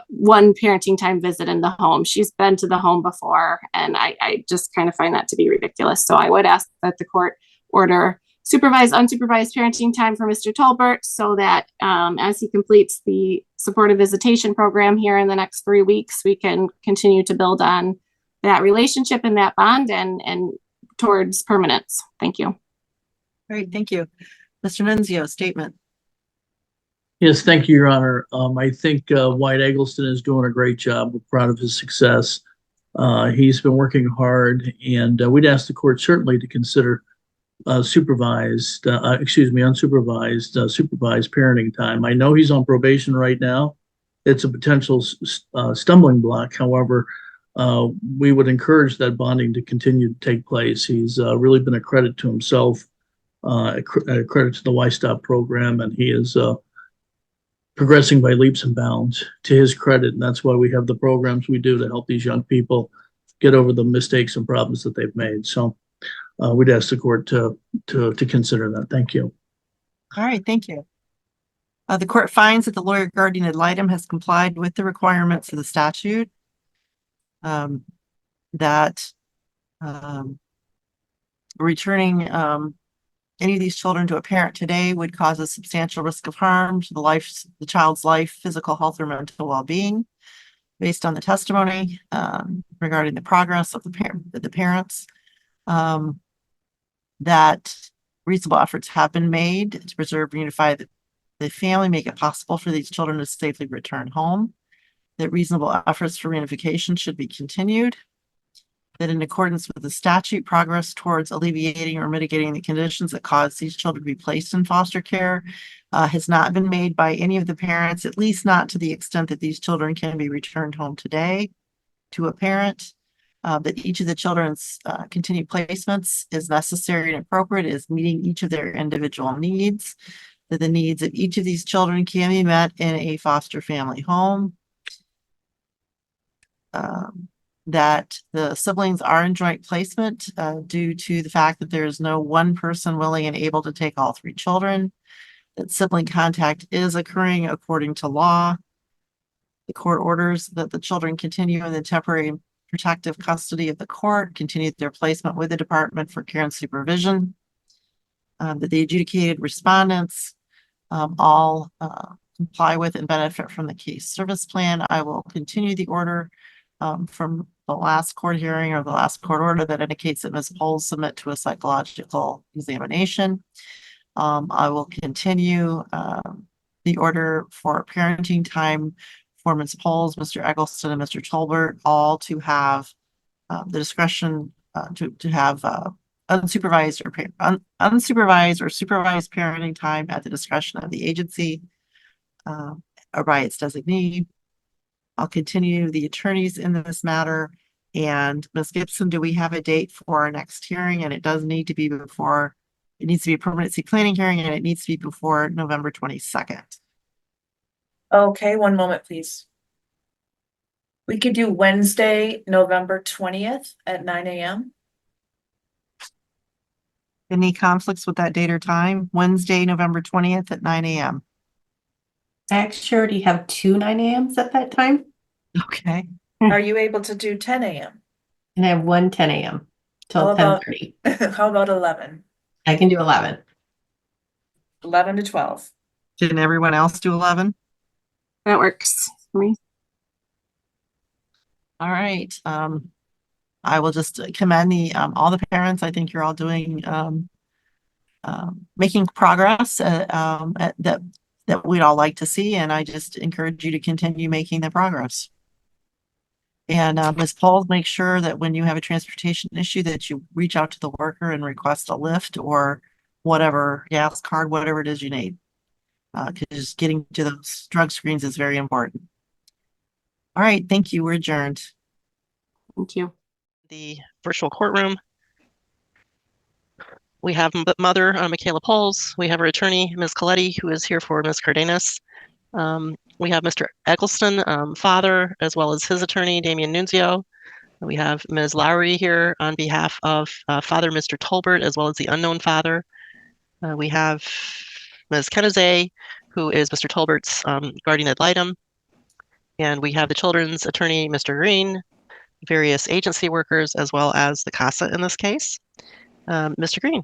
one parenting time visit in the home. She's been to the home before, and I just kind of find that to be ridiculous. So I would ask that the court order unsupervised parenting time for Mr. Tolbert, so that as he completes the supportive visitation program here in the next 3 weeks, we can continue to build on that relationship and that bond and towards permanence. Thank you. Great, thank you. Mr. Nunzio, statement. Yes, thank you, Your Honor. I think Wyatt Eggleston is doing a great job. We're proud of his success. He's been working hard, and we'd ask the court certainly to consider supervised parenting time. I know he's on probation right now. It's a potential stumbling block. However, we would encourage that bonding to continue to take place. He's really been a credit to himself, a credit to the Y-Stop program, and he is progressing by leaps and bounds to his credit. And that's why we have the programs we do to help these young people get over the mistakes and problems that they've made. So we'd ask the court to consider that. Thank you. All right, thank you. The court finds that the lawyer guardian ad litem has complied with the requirements of the statute. That returning any of these children to a parent today would cause a substantial risk of harm to the child's life, physical health, or mental well-being, based on the testimony regarding the progress of the parents. That reasonable efforts have been made to preserve and unify the family, make it possible for these children to safely return home. That reasonable efforts for reunification should be continued. That in accordance with the statute, progress towards alleviating or mitigating the conditions that cause these children to be placed in foster care has not been made by any of the parents, at least not to the extent that these children can be returned home today to a parent. That each of the children's continued placements is necessary and appropriate, is meeting each of their individual needs. That the needs of each of these children can be met in a foster family home. That the siblings are in joint placement due to the fact that there is no one person willing and able to take all 3 children. That sibling contact is occurring according to law. The court orders that the children continue in the temporary protective custody of the court, continue their placement with the Department for Care and Supervision. That the adjudicated respondents all comply with and benefit from the case service plan. I will continue the order from the last court hearing or the last court order that indicates that Ms. Poles submit to a psychological examination. I will continue the order for parenting time for Ms. Poles, Mr. Eggleston, and Mr. Tolbert, all to have the discretion to have unsupervised or supervised parenting time at the discretion of the agency or by its designee. I'll continue the attorneys in this matter. And Ms. Gibson, do we have a date for our next hearing? And it does need to be before, it needs to be a permanency planning hearing, and it needs to be before November 22nd. Okay, one moment, please. We could do Wednesday, November 20th at 9 a.m. Any conflicts with that date or time? Wednesday, November 20th at 9 a.m. I actually already have 2 9 a.m.s at that time, Okay. Are you able to do 10 a.m.? and I have 1 10 a.m. till How about- 10:30. How about 11? I can do 11. 11 to 12. Can everyone else do 11? That works for me. All right. I will just commend the all the parents. I think you're all doing making progress that we'd all like to see, and I just encourage you to continue making the progress. And Ms. Poles, make sure that when you have a transportation issue that you reach out to the worker and request a lift or whatever, gas card, whatever it is you need. Because getting to those drug screens is very important. All right, thank you. We're adjourned. Thank you. The virtual courtroom. We have mother Michaela Poles. We have her attorney, Ms. Coletti, who is here for Ms. Cardenas. We have Mr. Eggleston, father, as well as his attorney, Damian Nunzio. We have Ms. Lowry here on behalf of father, Mr. Tolbert, as well as the unknown father. We have Ms. Kennedy, who is Mr. Tolbert's guardian ad litem. And we have the children's attorney, Mr. Green, various agency workers, as well as the CASA in this case. Mr. Green.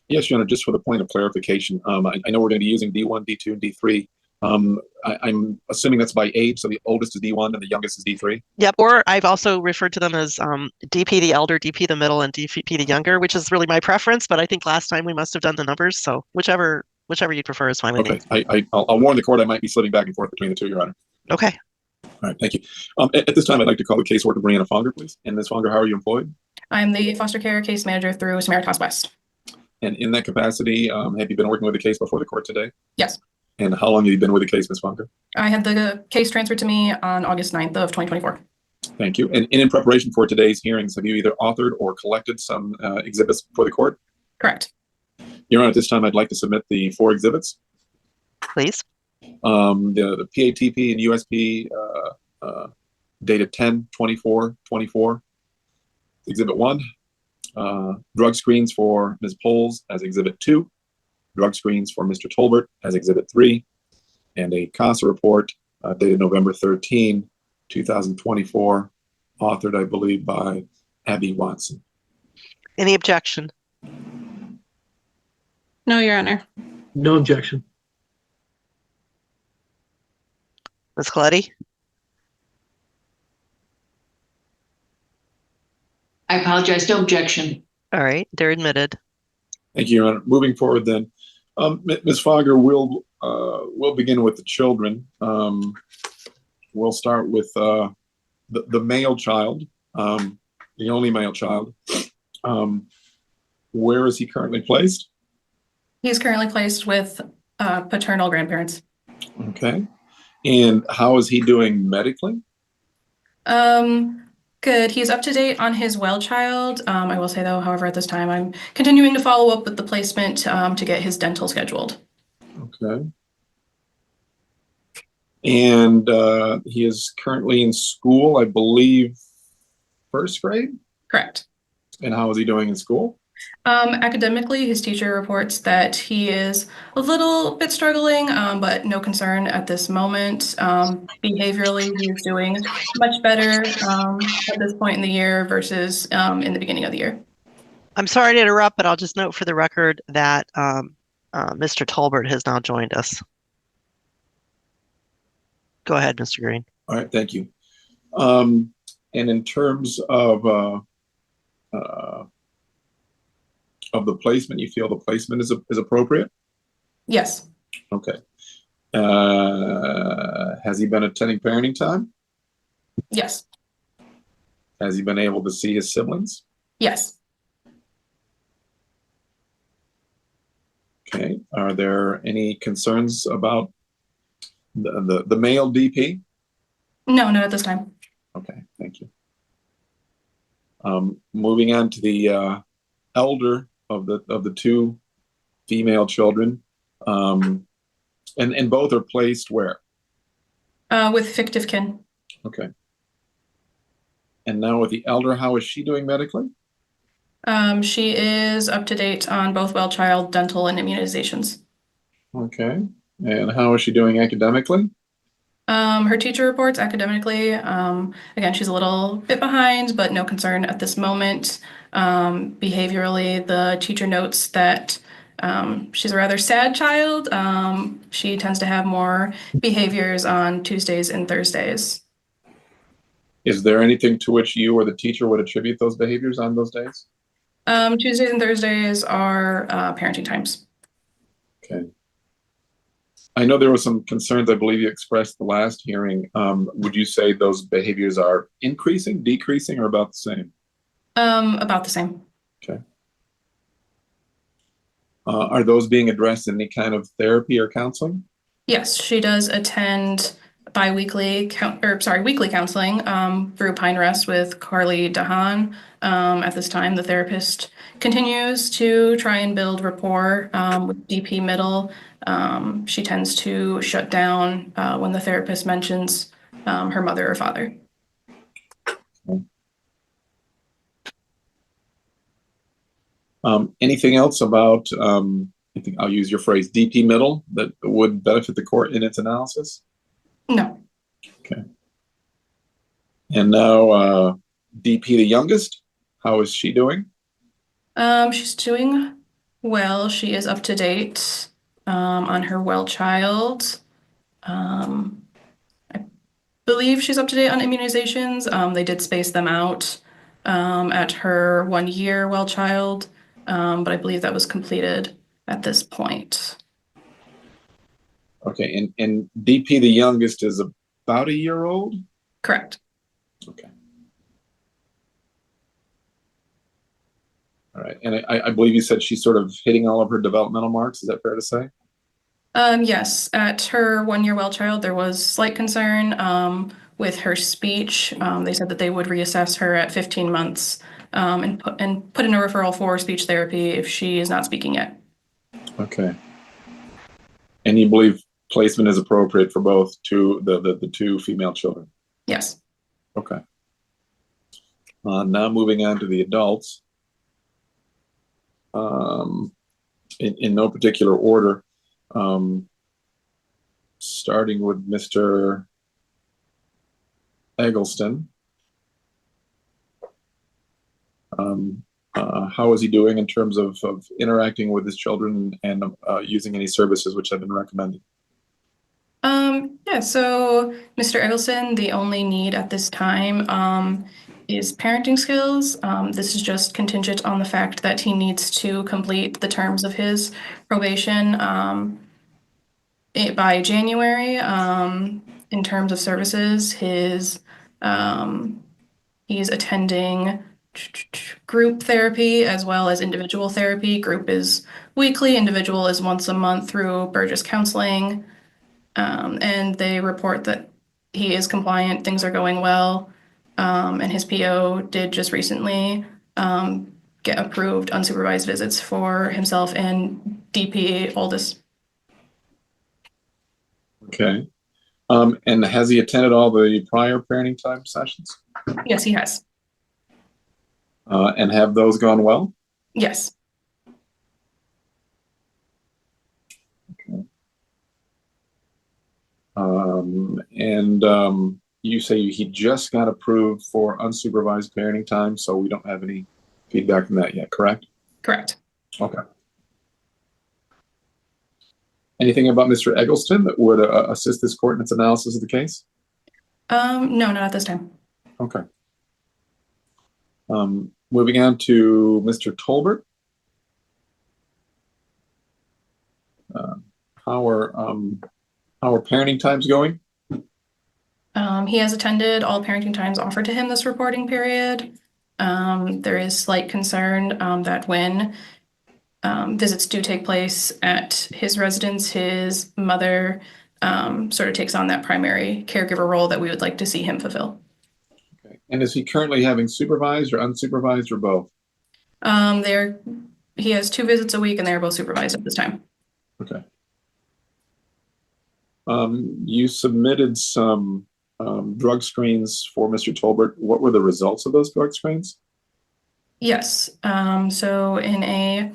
Yes, Your Honor, just for the point of clarification, I know we're going to be using D1, D2, and D3. I'm assuming that's by age, so the oldest is D1 and the youngest is D3? Yep, or I've also referred to them as DP the elder, DP the middle, and DP the younger, which is really my preference, but I think last time we must have done the numbers, so whichever you prefer is fine with me. Okay, I'll warn the court I might be slipping back and forth between the two, Your Honor. Okay. All right, thank you. At this time, I'd like to call the caseworker, Brianna Fonger, please. And Ms. Fonger, how are you employed? I'm the foster care case manager through Samaritas West. And in that capacity, have you been working with the case before the court today? Yes. And how long have you been with the case, Ms. Fonger? I had the case transferred to me on August 9th of 2024. Thank you. And in preparation for today's hearings, have you either authored or collected some exhibits for the court? Correct. Your Honor, at this time, I'd like to submit the 4 exhibits. Please. The PATP and USP dated 10/24/24. Exhibit 1, drug screens for Ms. Poles as Exhibit 2, drug screens for Mr. Tolbert as Exhibit 3, and a CASA report dated November 13, 2024, authored, I believe, by Abby Watson. Any objection? No, Your Honor. No objection. Ms. Coletti? I apologize, no objection. All right, they're admitted. Thank you, Your Honor. Moving forward then, Ms. Fogger, we'll begin with the children. We'll start with the male child, the only male child. Where is he currently placed? He's currently placed with paternal grandparents. Okay. And how is he doing medically? Good. He's up to date on his well child. I will say though, however, at this time, I'm continuing to follow up with the placement to get his dental scheduled. Okay. And he is currently in school, I believe, 1st grade? Correct. And how is he doing in school? Academically, his teacher reports that he is a little bit struggling, but no concern at this moment. Behaviorally, he is doing much better at this point in the year versus in the beginning of the year. I'm sorry to interrupt, but I'll just note for the record that Mr. Tolbert has now joined us. Go ahead, Mr. Green. All right, thank you. And in terms of the placement, you feel the placement is appropriate? Yes. Okay. Has he been attending parenting time? Yes. Has he been able to see his siblings? Yes. Okay. Are there any concerns about the male DP? No, not at this time. Okay, thank you. Moving on to the elder of the two female children, and both are placed where? With fictive kin. Okay. And now with the elder, how is she doing medically? She is up to date on both well child, dental, and immunizations. Okay. And how is she doing academically? Her teacher reports academically. Again, she's a little bit behind, but no concern at this moment. Behaviorally, the teacher notes that she's a rather sad child. She tends to have more behaviors on Tuesdays and Thursdays. Is there anything to which you or the teacher would attribute those behaviors on those days? Tuesdays and Thursdays are parenting times. Okay. I know there were some concerns I believe you expressed the last hearing. Would you say those behaviors are increasing, decreasing, or about the same? About the same. Okay. Are those being addressed in any kind of therapy or counseling? Yes, she does attend weekly counseling through Pine Rest with Carly Dahan. At this time, the therapist continues to try and build rapport with DP Middle. She tends to shut down when the therapist mentions her mother or father. Anything else about, I think I'll use your phrase, DP Middle, that would benefit the court in its analysis? No. Okay. And now DP the youngest, how is she doing? She's doing well. She is up to date on her well child. I believe she's up to date on immunizations. They did space them out at her 1 year well child, but I believe that was completed at this point. Okay, and DP the youngest is about a year old? Correct. Okay. All right, and I believe you said she's sort of hitting all of her developmental marks. Is that fair to say? Yes, at her 1 year well child, there was slight concern with her speech. They said that they would reassess her at 15 months and put in a referral for speech therapy if she is not speaking yet. Okay. And you believe placement is appropriate for both the two female children? Yes. Okay. Now moving on to the adults. In no particular order, starting with Mr. Eggleston. How is he doing in terms of interacting with his children and using any services which have been recommended? Yeah, so Mr. Eggleston, the only need at this time is parenting skills. This is just contingent on the fact that he needs to complete the terms of his probation by January. In terms of services, he's attending group therapy as well as individual therapy. Group is weekly, individual is once a month through Burgess Counseling. And they report that he is compliant, things are going well. And his PO did just recently get approved unsupervised visits for himself and DP oldest. Okay. And has he attended all the prior parenting time sessions? Yes, he has. And have those gone well? Yes. Okay. You say he just got approved for unsupervised parenting time, so we don't have any feedback from that yet, correct? Correct. Okay. Anything about Mr. Eggleston that would assist this court in its analysis of the case? No, not at this time. Okay. Moving on to Mr. Tolbert. How are parenting times going? He has attended all parenting times offered to him this reporting period. There is slight concern that when visits do take place at his residence, his mother sort of takes on that primary caregiver role that we would like to see him fulfill. Okay. And is he currently having supervised or unsupervised or both? He has 2 visits a week and they are both supervised at this time. Okay. You submitted some drug screens for Mr. Tolbert. What were the results of those drug screens? Yes. So in a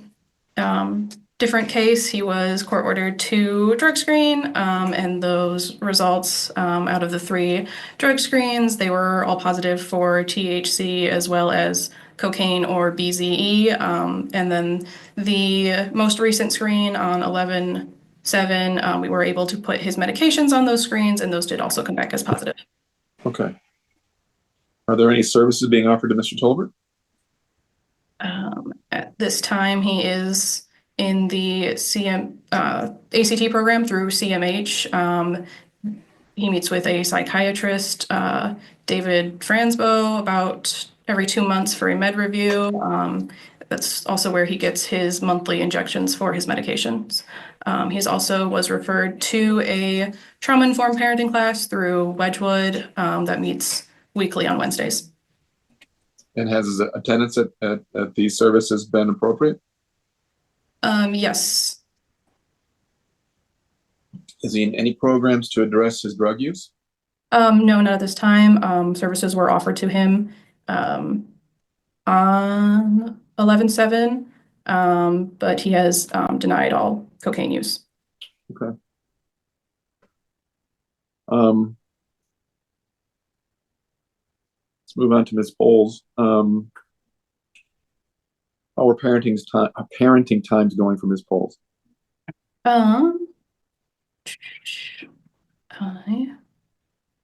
different case, he was court ordered to drug screen, and those results out of the 3 drug screens, they were all positive for THC as well as cocaine or BZE. And then the most recent screen on 11/7, we were able to put his medications on those screens, and those did also come back as positive. Okay. Are there any services being offered to Mr. Tolbert? At this time, he is in the ACT program through CMH. He meets with a psychiatrist, David Fransbo, about every 2 months for a med review. That's also where he gets his monthly injections for his medications. He's also was referred to a trauma-informed parenting class through Wedgwood that meets weekly on Wednesdays. And has his attendance at these services been appropriate? Yes. Is he in any programs to address his drug use? No, not at this time. Services were offered to him on 11/7, but he has denied all cocaine use. Okay. Let's move on to Ms. Bowles. How are parenting times going for Ms. Bowles?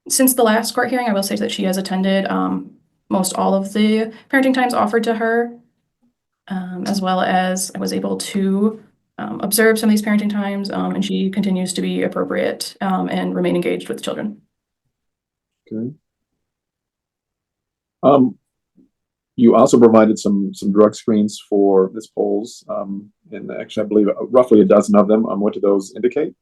Since the last court hearing, I will say that she has attended most all of the parenting times offered to her, as well as I was able to observe some of these parenting times, and she continues to be appropriate and remain engaged with children. Okay. You also provided some drug screens for Ms. Bowles, and actually I believe roughly a dozen of them. What do those indicate?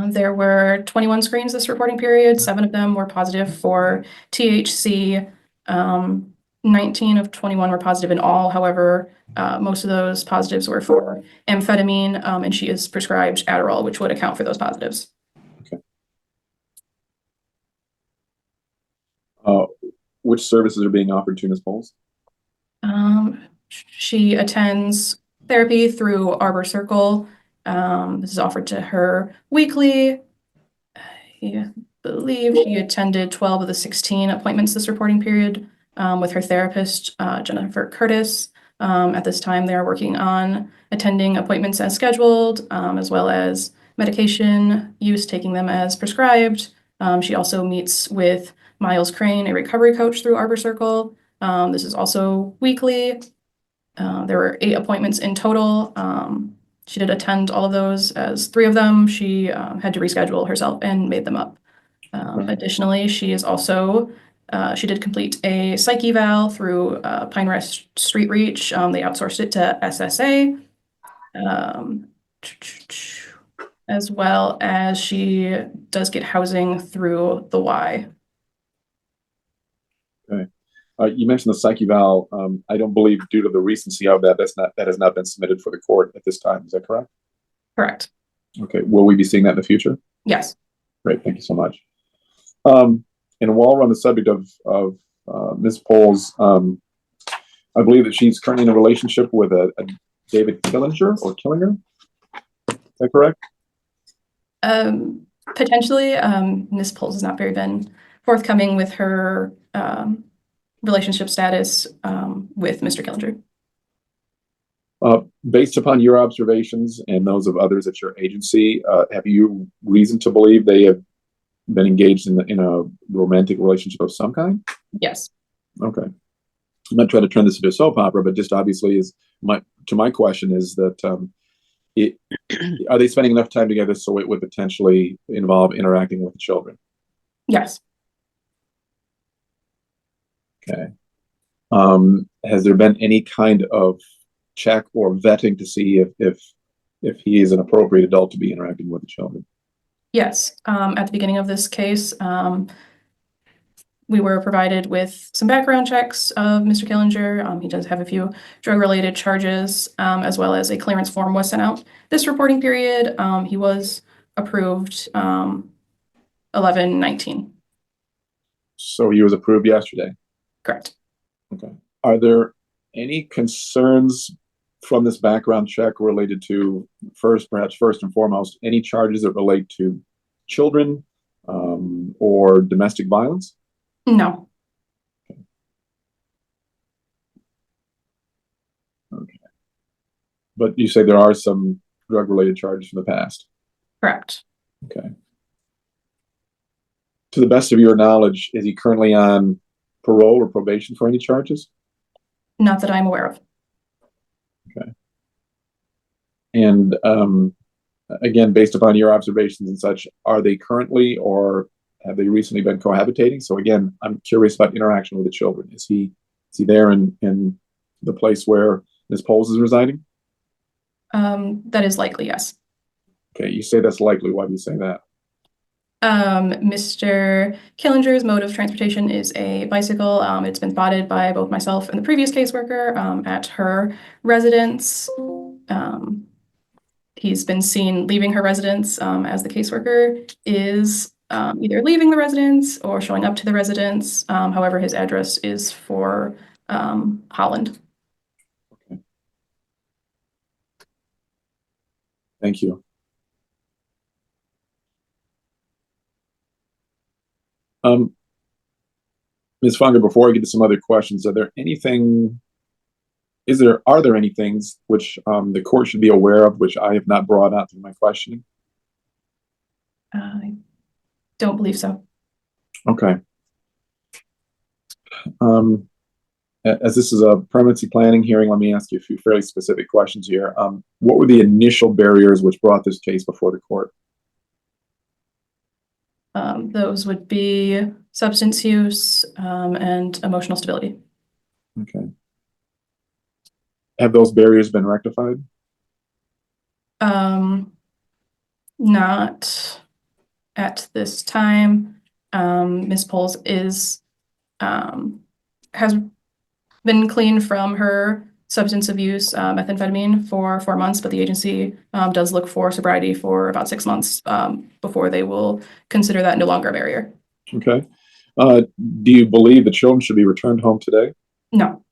There were 21 screens this reporting period. 7 of them were positive for THC. 19 of 21 were positive in all. However, most of those positives were for amphetamine, and she is prescribed Adderall, which would account for those positives. Okay. Which services are being offered to Ms. Bowles? She attends therapy through Arbor Circle. This is offered to her weekly. I believe she attended 12 of the 16 appointments this reporting period with her therapist, Jennifer Curtis. At this time, they are working on attending appointments as scheduled, as well as medication use, taking them as prescribed. She also meets with Miles Crane, a recovery coach through Arbor Circle. This is also weekly. There were 8 appointments in total. She did attend all of those, as 3 of them she had to reschedule herself and made them up. Additionally, she is also, she did complete a psych eval through Pine Rest Street Reach. They outsourced it to SSA. As well as she does get housing through the Y. Okay. You mentioned the psych eval. I don't believe due to the recency of that, that has not been submitted for the court at this time. Is that correct? Correct. Okay. Will we be seeing that in the future? Yes. Great. Thank you so much. And while we're on the subject of Ms. Bowles, I believe that she's currently in a relationship with a David Killinger or Killinger. Is that correct? Potentially, Ms. Bowles has not very been forthcoming with her relationship status with Mr. Killinger. Based upon your observations and those of others at your agency, have you reason to believe they have been engaged in a romantic relationship of some kind? Yes. Okay. I'm not trying to turn this into a soap opera, but just obviously my question is that are they spending enough time together so it would potentially involve interacting with the children? Yes. Okay. Has there been any kind of check or vetting to see if he is an appropriate adult to be interacting with the children? Yes. At the beginning of this case, we were provided with some background checks of Mr. Killinger. He does have a few drug-related charges, as well as a clearance form was sent out. This reporting period, he was approved 11/19. So he was approved yesterday? Correct. Okay. Are there any concerns from this background check related to, perhaps first and foremost, any charges that relate to children or domestic violence? No. Okay. But you say there are some drug-related charges from the past? Correct. Okay. To the best of your knowledge, is he currently on parole or probation for any charges? Not that I'm aware of. Okay. And again, based upon your observations and such, are they currently or have they recently been cohabitating? So again, I'm curious about interaction with the children. Is he there in the place where Ms. Poles is residing? That is likely, yes. Okay, you say that's likely. Why do you say that? Mr. Killinger's mode of transportation is a bicycle. It's been spotted by both myself and the previous caseworker at her residence. He's been seen leaving her residence as the caseworker is either leaving the residence or showing up to the residence. However, his address is for Holland. Okay. Thank you. Ms. Funger, before I get to some other questions, are there any things which the court should be aware of, which I have not brought out through my questioning? I don't believe so. Okay. As this is a permanency planning hearing, let me ask you a few fairly specific questions here. What were the initial barriers which brought this case before the court? Those would be substance use and emotional stability. Okay. Have those barriers been rectified? Not at this time. Ms. Poles has been clean from her substance abuse, methamphetamine, for 4 months, but the agency does look for sobriety for about 6 months before they will consider that no longer a barrier. Okay. Do you believe the children should be returned home today? No.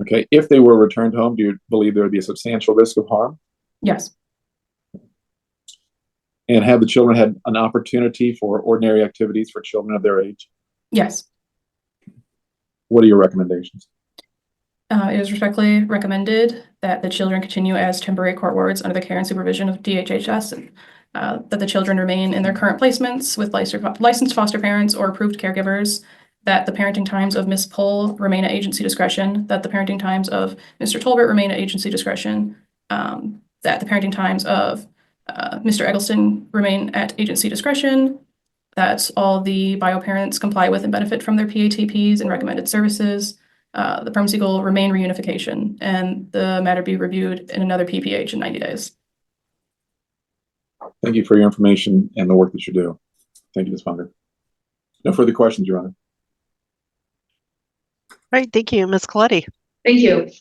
Okay. If they were returned home, do you believe there would be a substantial risk of harm? Yes. And have the children had an opportunity for ordinary activities for children of their age? Yes. What are your recommendations? It is respectfully recommended that the children continue as temporary court wards under the care and supervision of DHHS, and that the children remain in their current placements with licensed foster parents or approved caregivers, that the parenting times of Ms. Pohl remain at agency discretion, that the parenting times of Mr. Tolbert remain at agency discretion, that the parenting times of Mr. Eggleston remain at agency discretion, that all the bio parents comply with and benefit from their PATPs and recommended services. The permanency goal remain reunification, and the matter be reviewed in another PPH in 90 days. Thank you for your information and the work that you do. Thank you, Ms. Funger. No further questions, Your Honor. All right, thank you, Ms. Coletti. Thank you.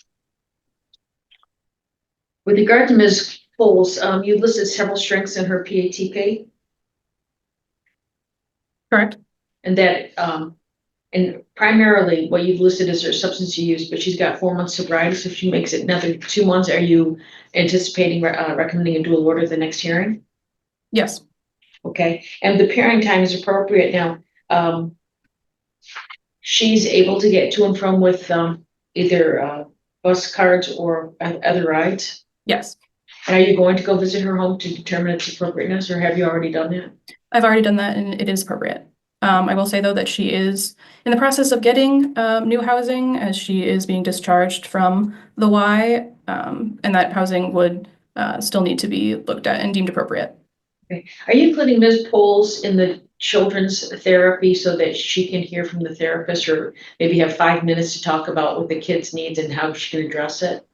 With regard to Ms. Poles, you listed several strengths in her PATP. Correct. And that, and primarily what you've listed is her substance use, but she's got 4 months sobriety. So if she makes it another 2 months, are you anticipating recommending a dual order the next hearing? Yes. Okay. And the pairing time is appropriate now. She's able to get to and from with either bus cards or other rides? Yes. And are you going to go visit her home to determine its appropriateness, or have you already done that? I've already done that, and it is appropriate. I will say though that she is in the process of getting new housing as she is being discharged from the Y, and that housing would still need to be looked at and deemed appropriate. Okay. Are you including Ms. Poles in the children's therapy so that she can hear from the therapist, or maybe have 5 minutes to talk about what the kid's needs and how she can address it?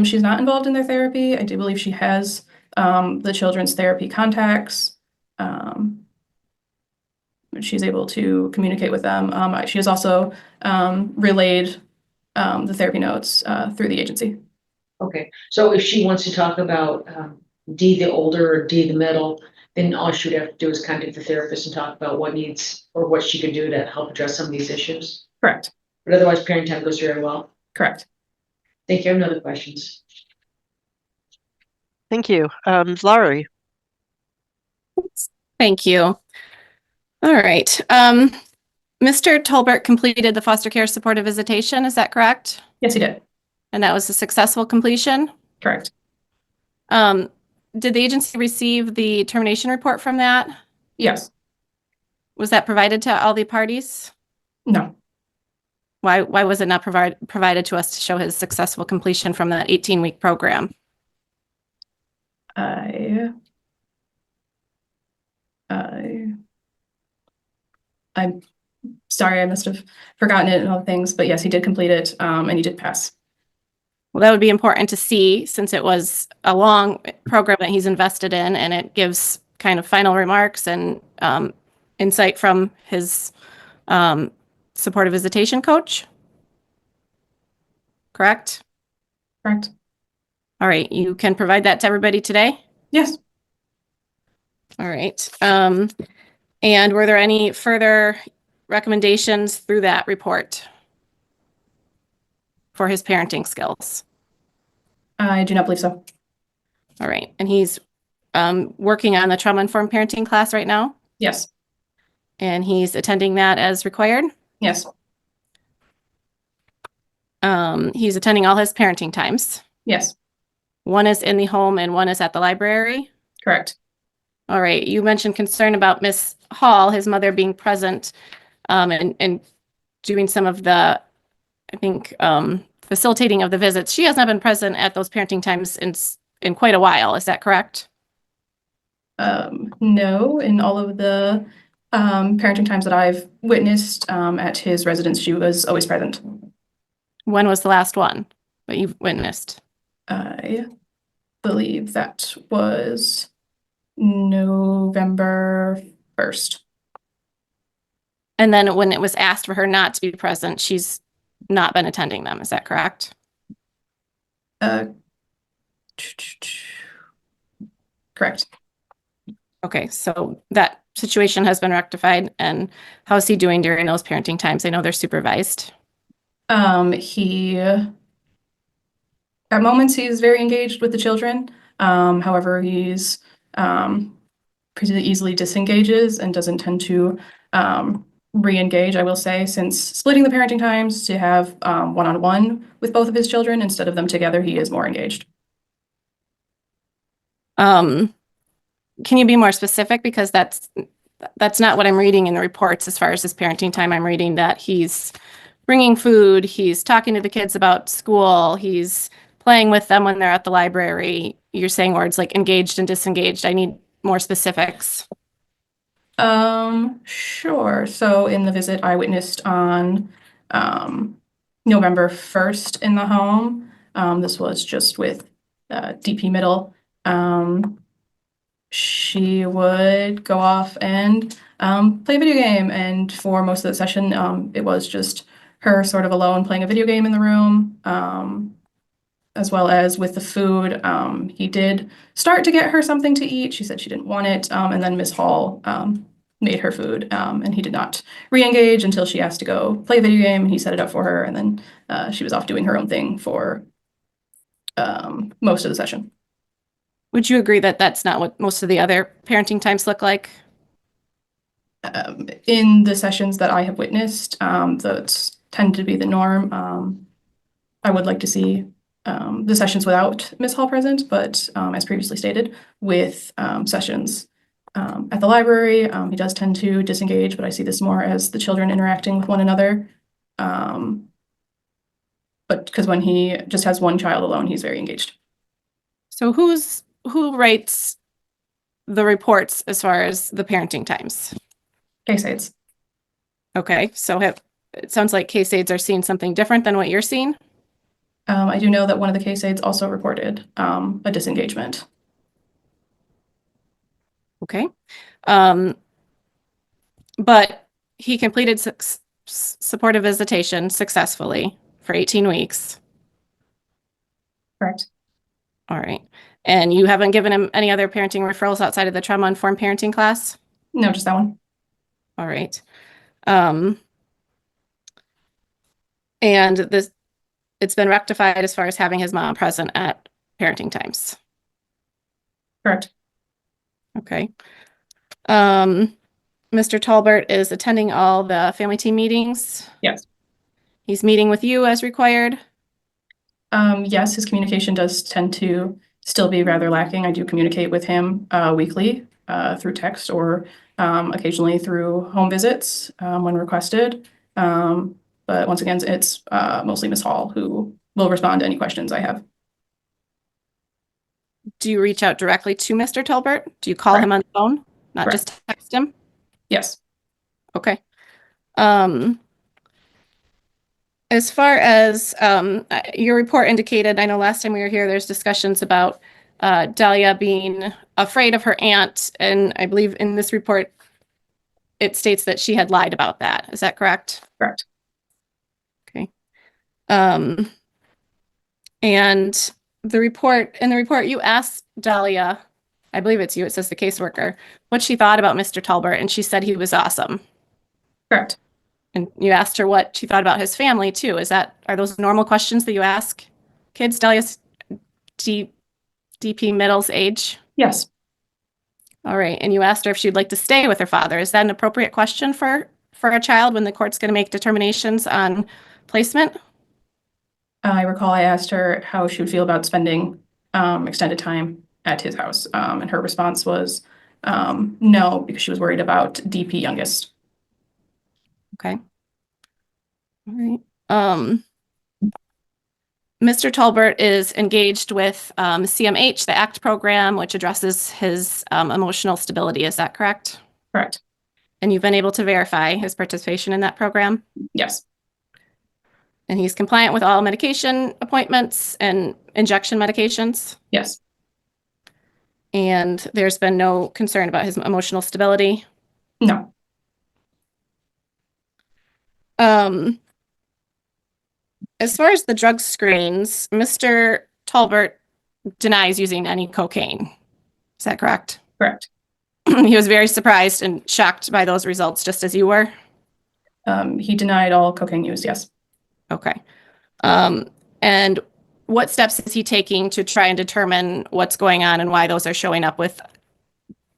She's not involved in their therapy. I do believe she has the children's therapy contacts. She's able to communicate with them. She has also relayed the therapy notes through the agency. Okay, so if she wants to talk about D the older or D the middle, then all she would have to do is contact the therapist and talk about what needs or what she could do to help address some of these issues. Correct. But otherwise, parent time goes very well. Correct. Thank you. I have no other questions. Thank you. Laurie. Thank you. All right. Mr. Tolbert completed the foster care supportive visitation, is that correct? Yes, he did. And that was a successful completion? Correct. Did the agency receive the termination report from that? Yes. Was that provided to all the parties? No. Why was it not provided to us to show his successful completion from that 18-week program? I'm sorry, I must have forgotten it and all the things, but yes, he did complete it, and he did pass. Well, that would be important to see since it was a long program that he's invested in, and it gives kind of final remarks and insight from his supportive visitation coach. Correct? Correct. All right, you can provide that to everybody today? Yes. All right. And were there any further recommendations through that report for his parenting skills? I do not believe so. All right. And he's working on the trauma-informed parenting class right now? Yes. And he's attending that as required? Yes. He's attending all his parenting times? Yes. One is in the home and one is at the library? Correct. All right. You mentioned concern about Miss Hall, his mother, being present and doing some of the, I think, facilitating of the visits. She has not been present at those parenting times in quite a while. Is that correct? No, in all of the parenting times that I've witnessed at his residence, she was always present. When was the last one that you've witnessed? I believe that was November 1st. And then when it was asked for her not to be present, she's not been attending them. Is that correct? Correct. Okay, so that situation has been rectified. And how's he doing during those parenting times? I know they're supervised. At moments he's very engaged with the children. However, he's pretty easily disengages and doesn't tend to re-engage, I will say, since splitting the parenting times to have one-on-one with both of his children instead of them together, he is more engaged. Can you be more specific? Because that's not what I'm reading in the reports as far as his parenting time. I'm reading that he's bringing food, he's talking to the kids about school, he's playing with them when they're at the library. You're saying words like engaged and disengaged. I need more specifics. Sure. So in the visit I witnessed on November 1st in the home, this was just with DP Middle. She would go off and play a video game, and for most of the session, it was just her sort of alone playing a video game in the room, as well as with the food. He did start to get her something to eat. She said she didn't want it, and then Miss Hall made her food, and he did not re-engage until she asked to go play a video game, and he set it up for her, and then she was off doing her own thing for most of the session. Would you agree that that's not what most of the other parenting times look like? In the sessions that I have witnessed, those tend to be the norm. I would like to see the sessions without Ms. Hall present, but as previously stated, with sessions at the library. He does tend to disengage, but I see this more as the children interacting with one another. But because when he just has one child alone, he's very engaged. So who writes the reports as far as the parenting times? Case aides. Okay, so it sounds like case aides are seeing something different than what you're seeing. I do know that one of the case aides also reported a disengagement. Okay. But he completed supportive visitation successfully for 18 weeks. Correct. All right. And you haven't given him any other parenting referrals outside of the trauma-informed parenting class? No, just that one. All right. And it's been rectified as far as having his mom present at parenting times. Correct. Okay. Mr. Talbert is attending all the family team meetings. Yes. He's meeting with you as required. Yes, his communication does tend to still be rather lacking. I do communicate with him weekly through text or occasionally through home visits when requested. But once again, it's mostly Ms. Hall who will respond to any questions I have. Do you reach out directly to Mr. Talbert? Do you call him on the phone, not Correct. just text him? Yes. Okay. As far as your report indicated, I know last time we were here, there's discussions about Dahlia being afraid of her aunt. And I believe in this report, it states that she had lied about that. Is that correct? Correct. Okay. And in the report, you asked Dahlia, I believe it's you, it says the caseworker, what she thought about Mr. Talbert, and she said he was awesome. Correct. And you asked her what she thought about his family too. Are those normal questions that you ask kids? Dahlia's DP middle's age? Yes. All right. And you asked her if she'd like to stay with her father. Is that an appropriate question for a child when the court's going to make determinations on placement? I recall I asked her how she would feel about spending extended time at his house. And her response was no, because she was worried about DP youngest. Okay. All right. Mr. Talbert is engaged with CMH, the ACT program, which addresses his emotional stability. Is that correct? Correct. And you've been able to verify his participation in that program? Yes. And he's compliant with all medication appointments and injection medications? Yes. And there's been no concern about his emotional stability? No. As far as the drug screens, Mr. Talbert denies using any cocaine. Is that correct? Correct. He was very surprised and shocked by those results, just as you were? He denied all cocaine use, yes. Okay. And what steps is he taking to try and determine what's going on and why those are showing up with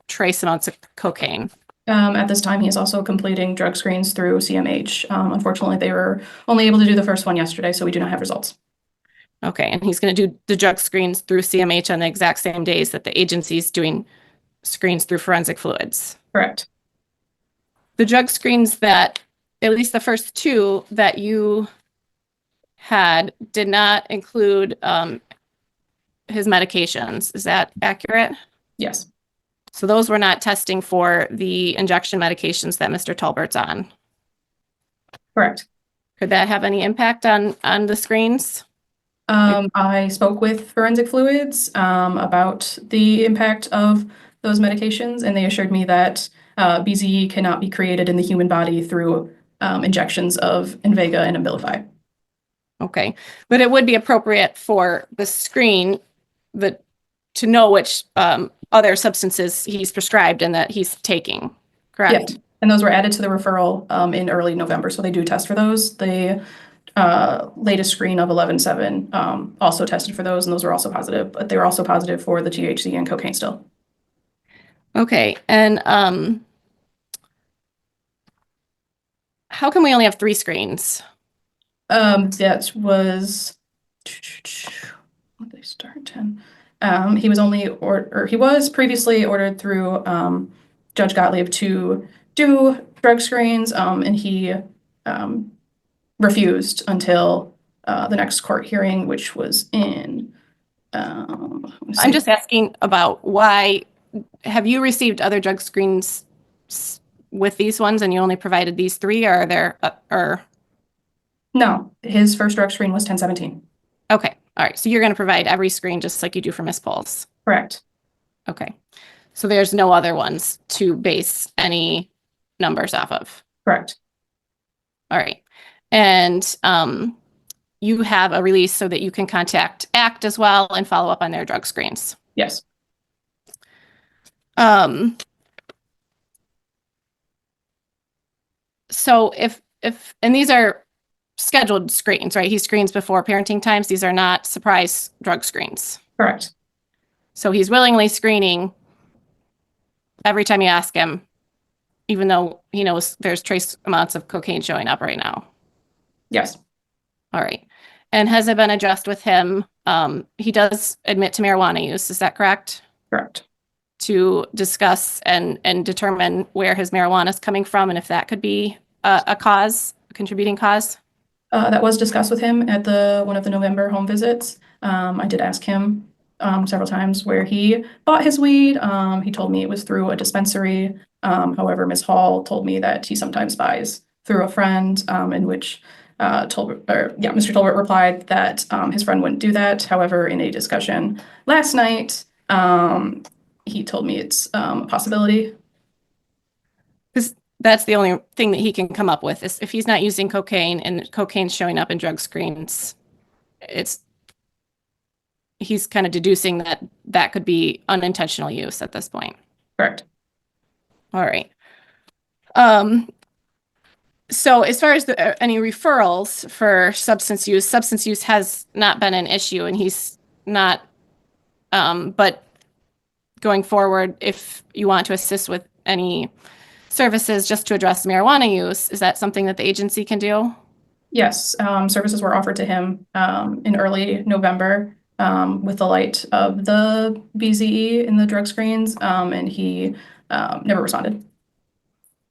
trace amounts of cocaine? At this time, he is also completing drug screens through CMH. Unfortunately, they were only able to do the first one yesterday, so we do not have results. Okay, and he's going to do the drug screens through CMH on the exact same days that the agency's doing screens through forensic fluids. Correct. The drug screens that, at least the first two that you had, did not include his medications. Is that accurate? Yes. So those were not testing for the injection medications that Mr. Talbert's on. Correct. Could that have any impact on the screens? I spoke with forensic fluids about the impact of those medications, and they assured me that BZE cannot be created in the human body through injections of Invega and Abilify. Okay, but it would be appropriate for the screen to know which other substances he's prescribed and that he's taking, correct? Yeah, and those were added to the referral in early November, so they do test for those. The latest screen of 11/7 also tested for those, and those were also positive, but they were also positive for the THC and cocaine still. Okay, and how come we only have 3 screens? That was, what did they start 10? He was only he was previously ordered through judge got leave to do drug screens, and he refused until the next court hearing, which was in. I'm just asking about why have you received other drug screens with these ones, and you only provided these 3, or are there or? No, his first drug screen was 1017. Okay, all right. So you're going to provide every screen just like you do for Miss Poles. Correct. Okay, so there's no other ones to base any numbers off of. Correct. All right, and you have a release so that you can contact ACT as well and follow up on their drug screens. Yes. So if and these are scheduled screens, right? He screens before parenting times. These are not surprise drug screens. Correct. So he's willingly screening every time you ask him, even though he knows there's trace amounts of cocaine showing up right now. Yes. All right. And has it been addressed with him? He does admit to marijuana use. Is that correct? Correct. To discuss and determine where his marijuana is coming from and if that could be a cause, a contributing cause? That was discussed with him at one of the November home visits. I did ask him several times where he bought his weed. He told me it was through a dispensary. However, Ms. Hall told me that he sometimes buys through a friend, in which Mr. Tolbert replied that his friend wouldn't do that. However, in a discussion last night, he told me it's a possibility. Because that's the only thing that he can come up with is if he's not using cocaine and cocaine's showing up in drug screens, he's kind of deducing that could be unintentional use at this point. Correct. All right. So as far as any referrals for substance use has not been an issue, and he's not, but going forward, if you want to assist with any services just to address marijuana use, is that something that the agency can do? Yes, services were offered to him in early November with the light of the BZE in the drug screens, and he never responded.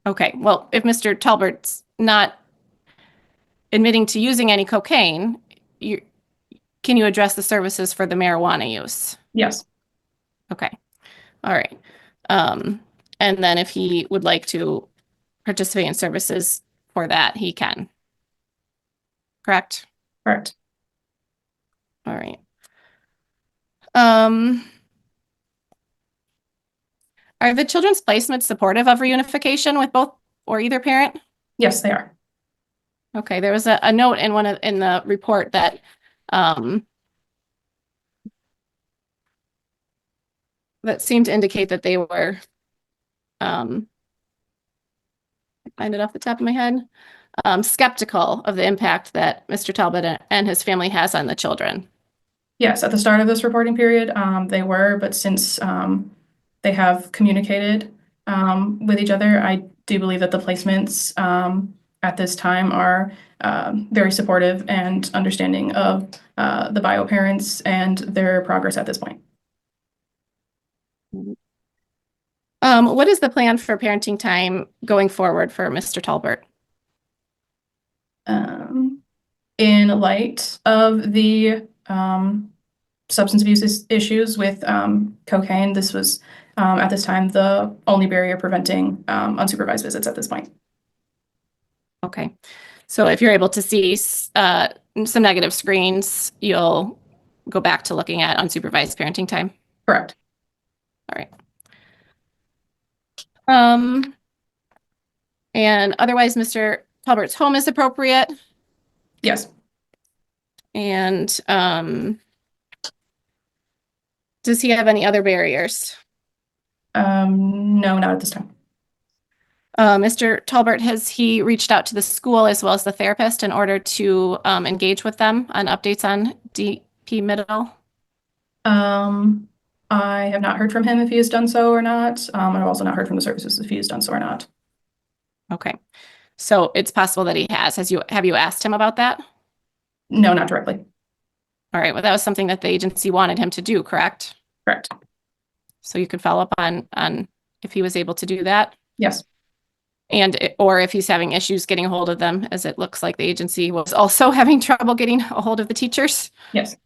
Okay, well, if Mr. Talbert's not admitting to using any cocaine, can you address the services for the marijuana use? Yes. Okay, all right. And then if he would like to participate in services for that, he can. Correct? Correct. All right. Are the children's placements supportive of reunification with both or either parent? Yes, they are. Okay, there was a note in the report that that seemed to indicate that they were I find it off the top of my head, skeptical of the impact that Mr. Talbot and his family has on the children. Yes, at the start of this reporting period, they were, but since they have communicated with each other, I do believe that the placements at this time are very supportive and understanding of the bio parents and their progress at this point. What is the plan for parenting time going forward for Mr. Talbert? In light of the substance abuse issues with cocaine, this was at this time the only barrier preventing unsupervised visits at this point. Okay, so if you're able to see some negative screens, you'll go back to looking at unsupervised parenting time? Correct. All right. And otherwise, Mr. Talbert's home is appropriate? Yes. And does he have any other barriers? No, not at this time. Mr. Talbert, has he reached out to the school as well as the therapist in order to engage with them on updates on DP middle? I have not heard from him if he has done so or not. I've also not heard from the services if he has done so or not. Okay, so it's possible that he has. Have you asked him about that? No, not directly. All right, well, that was something that the agency wanted him to do, correct? Correct. So you could follow up on if he was able to do that? Yes. Or if he's having issues getting a hold of them, as it looks like the agency was also having trouble getting a hold of the teachers? Yes.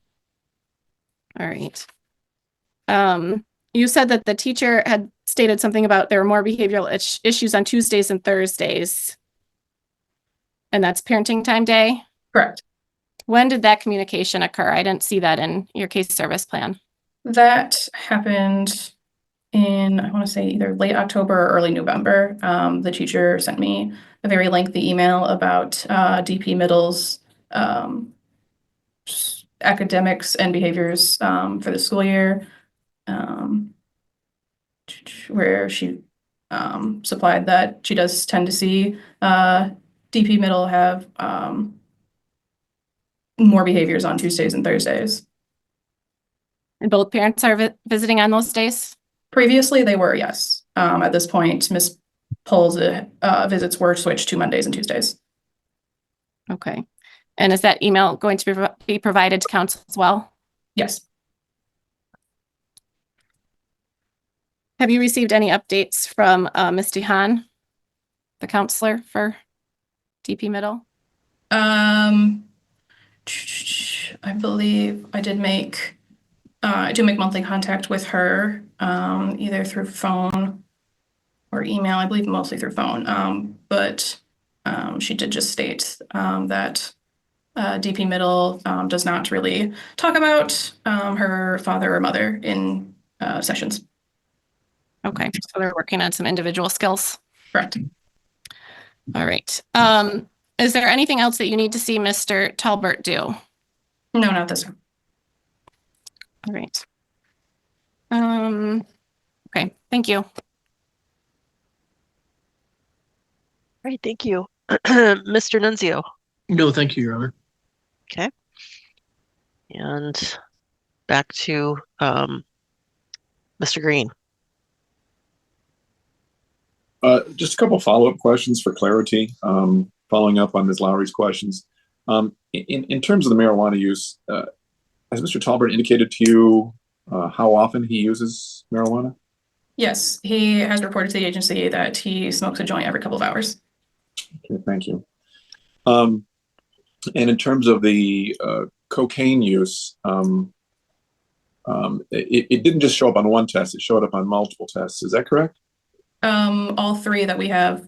All right. You said that the teacher had stated something about there were more behavioral issues on Tuesdays and Thursdays. And that's parenting time day? Correct. When did that communication occur? I didn't see that in your case service plan. That happened in, I want to say either late October or early November. The teacher sent me a very lengthy email about DP Middle's academics and behaviors for the school year, where she supplied that she does tend to see DP Middle have more behaviors on Tuesdays and Thursdays. And both parents are visiting on those days? Previously, they were, yes. At this point, Ms. Pohl's visits were switched to Mondays and Tuesdays. Okay. And is that email going to be provided to council as well? Yes. Have you received any updates from Ms. DeHaan, the counselor for DP Middle? I believe I do make monthly contact with her, either through phone or email. I believe mostly through phone. But she did just state that DP Middle does not really talk about her father or mother in sessions. Okay, so they're working on some individual skills. Correct. All right. Is there anything else that you need to see Mr. Talbert do? No, not this one. All right. Okay, thank you. All right, thank you. Mr. Nunzio. No, thank you, Your Honor. Okay. And back to Mr. Green. Just a couple follow-up questions for clarity, following up on Ms. Lowry's questions. In terms of the marijuana use, has Mr. Talbert indicated to you how often he uses marijuana? Yes, he has reported to the agency that he smokes a joint every couple of hours. Okay, thank you. And in terms of the cocaine use, it didn't just show up on one test, it showed up on multiple tests. Is that correct? All three that we have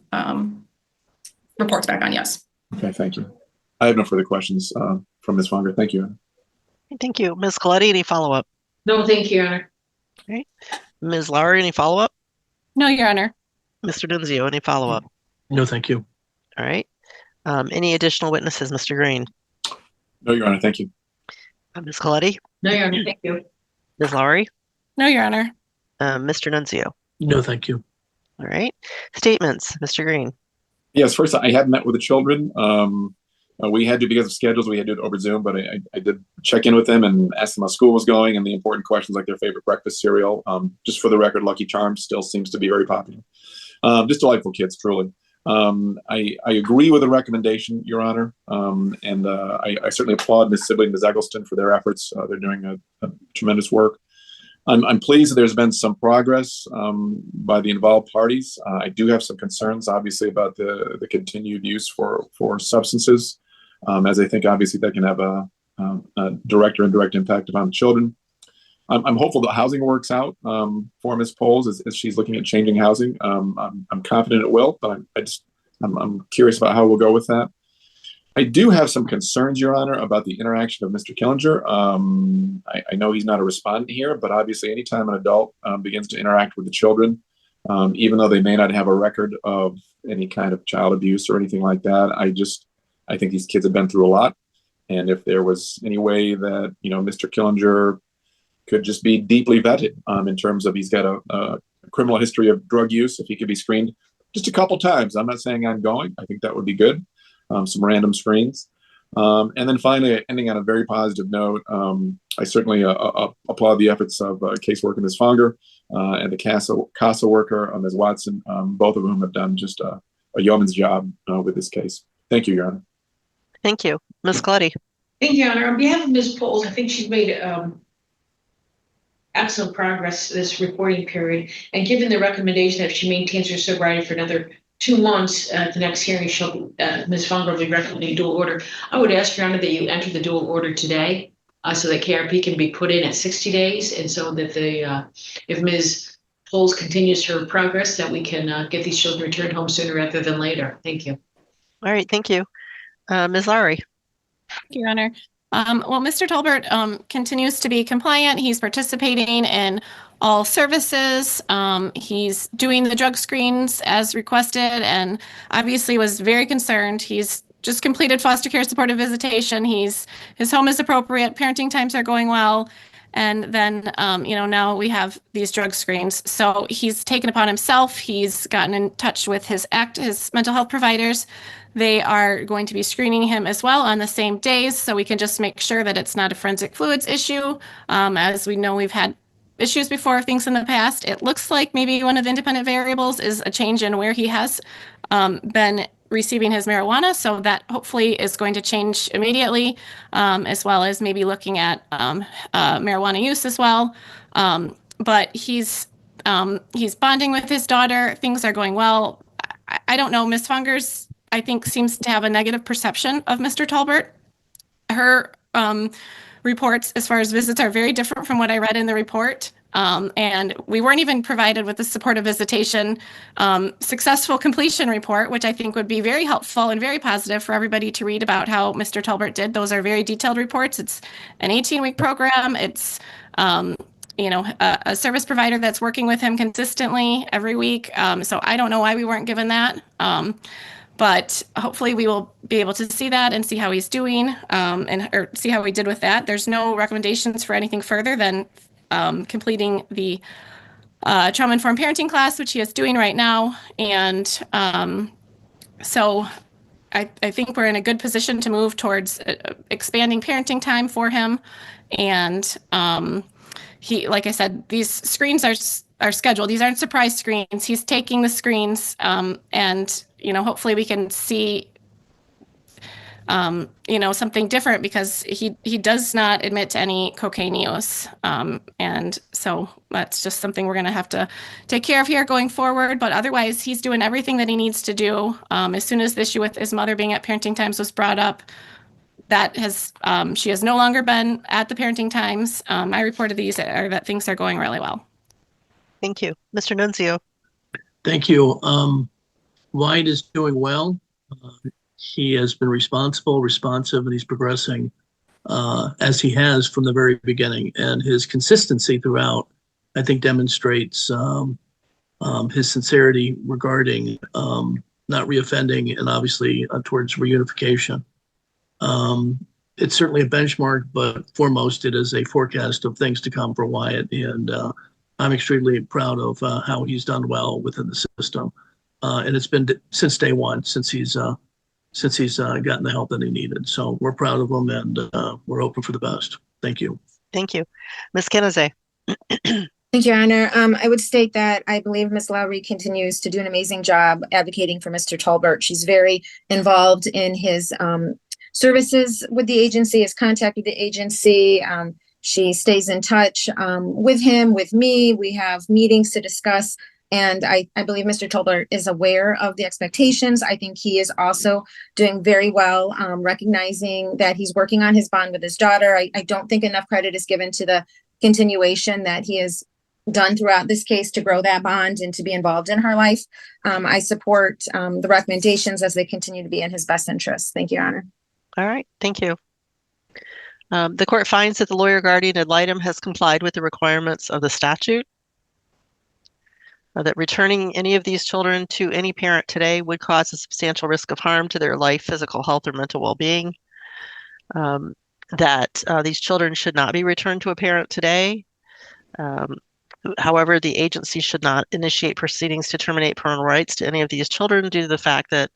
reports back on, yes. Okay, thank you. I have no further questions from Ms. Fonger. Thank you. Thank you. Ms. Coletti, any follow-up? No, thank you, Your Honor. Okay. Ms. Lowry, any follow-up? No, Your Honor. Mr. Nunzio, any follow-up? No, thank you. All right. Any additional witnesses, Mr. Green? No, Your Honor, thank you. Ms. Coletti? No, Your Honor, thank you. Ms. Lowry? No, Your Honor. Mr. Nunzio? No, thank you. All right. Statements, Mr. Green? Yes, first, I have met with the children. We had to, because of schedules, we had to do it over Zoom, but I did check in with them and ask them how school was going and the important questions like their favorite breakfast cereal. Just for the record, Lucky Charms still seems to be very popular. Just delightful kids, truly. I agree with the recommendation, Your Honor, and I certainly applaud Ms. Sibley and Ms. Eggleston for their efforts. They're doing a tremendous work. I'm pleased that there's been some progress by the involved parties. I do have some concerns, obviously, about the continued use for substances, as I think, obviously, that can have a direct or indirect impact upon the children. I'm hopeful that housing works out for Ms. Poles as she's looking at changing housing. I'm confident it will, but I'm curious about how we'll go with that. I do have some concerns, Your Honor, about the interaction of Mr. Killinger. I know he's not a respondent here, but obviously anytime an adult begins to interact with the children, even though they may not have a record of any kind of child abuse or anything like that, I think these kids have been through a lot. And if there was any way that, Mr. Killinger could just be deeply vetted in terms of he's got a criminal history of drug use, if he could be screened just a couple times. I'm not saying I'm going. I think that would be good. Some random screens. And then finally, ending on a very positive note, I certainly applaud the efforts of caseworker Ms. Fonger and the CASA worker, Ms. Watson, both of whom have done just a yeoman's job with this case. Thank you, Your Honor. Thank you. Ms. Coletti? Thank you, Your Honor. On behalf of Ms. Poles, I think she's made excellent progress this reporting period. And given the recommendation that if she maintains her sobriety for another 2 months, at the next hearing, Ms. Funger will be recommending dual order. I would ask, Your Honor, that you enter the dual order today, so that KRP can be put in at 60 days, and so that if Ms. Poles continues her progress, that we can get these children returned home sooner rather than later. Thank you. All right, thank you. Ms. Lowry. Thank you, Your Honor. Well, Mr. Tolbert continues to be compliant. He's participating in all services. He's doing the drug screens as requested and obviously was very concerned. He's just completed foster care supportive visitation. His home is appropriate. Parenting times are going well. And then, now we have these drug screens. So he's taken upon himself. He's gotten in touch with his mental health providers. They are going to be screening him as well on the same days, so we can just make sure that it's not a forensic fluids issue. As we know, we've had issues before, things in the past. It looks like maybe one of the independent variables is a change in where he has been receiving his marijuana, so that hopefully is going to change immediately, as well as maybe looking at marijuana use as well. But he's bonding with his daughter. Things are going well. I don't know, Ms. Fungers, I think, seems to have a negative perception of Mr. Tolbert. Her reports as far as visits are very different from what I read in the report. And we weren't even provided with the supportive visitation successful completion report, which I think would be very helpful and very positive for everybody to read about how Mr. Tolbert did. Those are very detailed reports. It's an 18-week program. It's a service provider that's working with him consistently every week. So I don't know why we weren't given that. But hopefully we will be able to see that and see how he's doing or see how he did with that. There's no recommendations for anything further than completing the trauma-informed parenting class, which he is doing right now. And so I think we're in a good position to move towards expanding parenting time for him. And he, like I said, these screens are scheduled. These aren't surprise screens. He's taking the screens and hopefully we can see something different, because he does not admit to any cocaine use. And so that's just something we're going to have to take care of here going forward. But otherwise, he's doing everything that he needs to do. As soon as the issue with his mother being at parenting times was brought up, she has no longer been at the parenting times. I reported that things are going really well. Thank you. Mr. Nunzio. Thank you. Wyatt is doing well. He has been responsive, and he's progressing as he has from the very beginning. And his consistency throughout, I think, demonstrates his sincerity regarding not reoffending and obviously towards reunification. It's certainly a benchmark, but foremost, it is a forecast of things to come for Wyatt. And I'm extremely proud of how he's done well within the system. And it's been since day one, since he's gotten the help that he needed. So we're proud of him, and we're hoping for the best. Thank you. Thank you. Ms. Kennedy. Thank you, Your Honor. I would state that I believe Ms. Lowry continues to do an amazing job advocating for Mr. Tolbert. She's very involved in his services with the agency, his contact with the agency. She stays in touch with him, with me. We have meetings to discuss. And I believe Mr. Tolbert is aware of the expectations. I think he is also doing very well, recognizing that he's working on his bond with his daughter. I don't think enough credit is given to the continuation that he has done throughout this case to grow that bond and to be involved in her life. I support the recommendations as they continue to be in his best interest. Thank you, Your Honor. All right. Thank you. The court finds that the lawyer guardian ad litem has complied with the requirements of the statute. That returning any of these children to any parent today would cause a substantial risk of harm to their life, physical health, or mental well-being. That these children should not be returned to a parent today. However, the agency should not initiate proceedings to terminate parental rights to any of these children due to the fact that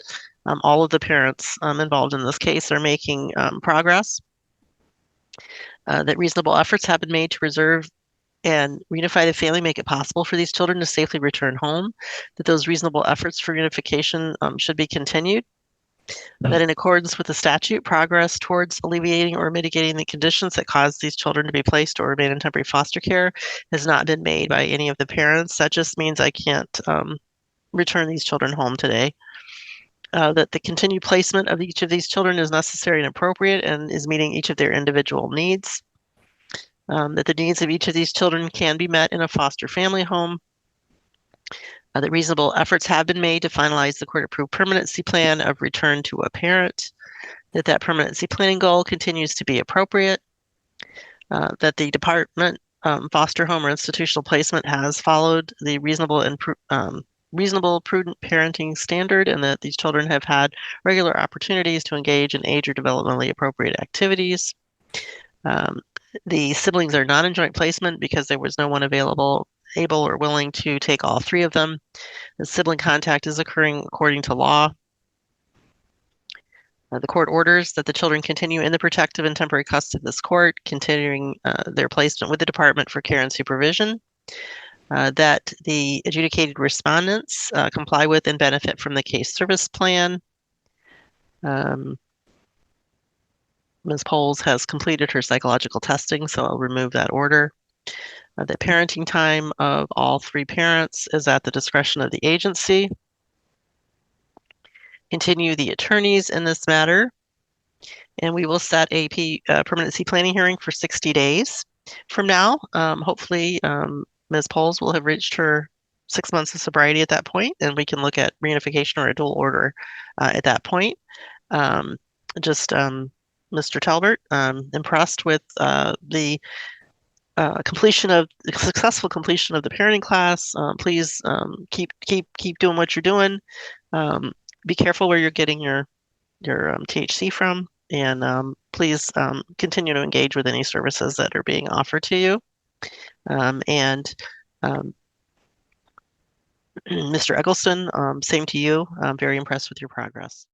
all of the parents involved in this case are making progress. That reasonable efforts have been made to preserve and reunify the family, make it possible for these children to safely return home, that those reasonable efforts for reunification should be continued, That in accordance with the statute, progress towards alleviating or mitigating the conditions that cause these children to be placed or remain in temporary foster care has not been made by any of the parents. That just means I can't return these children home today. That the continued placement of each of these children is necessary and appropriate and is meeting each of their individual needs. That the needs of each of these children can be met in a foster family home. That reasonable efforts have been made to finalize the court-approved permanency plan of return to a parent. That permanency planning goal continues to be appropriate. That the department foster home or institutional placement has followed the reasonable, prudent parenting standard, and that these children have had regular opportunities to engage in age or developmentally appropriate activities. The siblings are not in joint placement because there was no one available, able, or willing to take all three of them. The sibling contact is occurring according to law. The court orders that the children continue in the protective and temporary custody of this court, continuing their placement with the Department for Care and Supervision. That the adjudicated respondents comply with and benefit from the case service plan. Ms. Poles has completed her psychological testing, so I'll remove that order. The parenting time of all three parents is at the discretion of the agency. Continue the attorneys in this matter, and we will set a permanency planning hearing for 60 days from now. Hopefully, Ms. Poles will have reached her 6 months of sobriety at that point, and we can look at reunification or a dual order at that point. Mr. Talbert, impressed with the successful completion of the parenting class. Please keep doing what you're doing. Be careful where you're getting your THC from, and please continue to engage with any services that are being offered to you. Mr. Eggleston, same to you. I'm very impressed with your progress.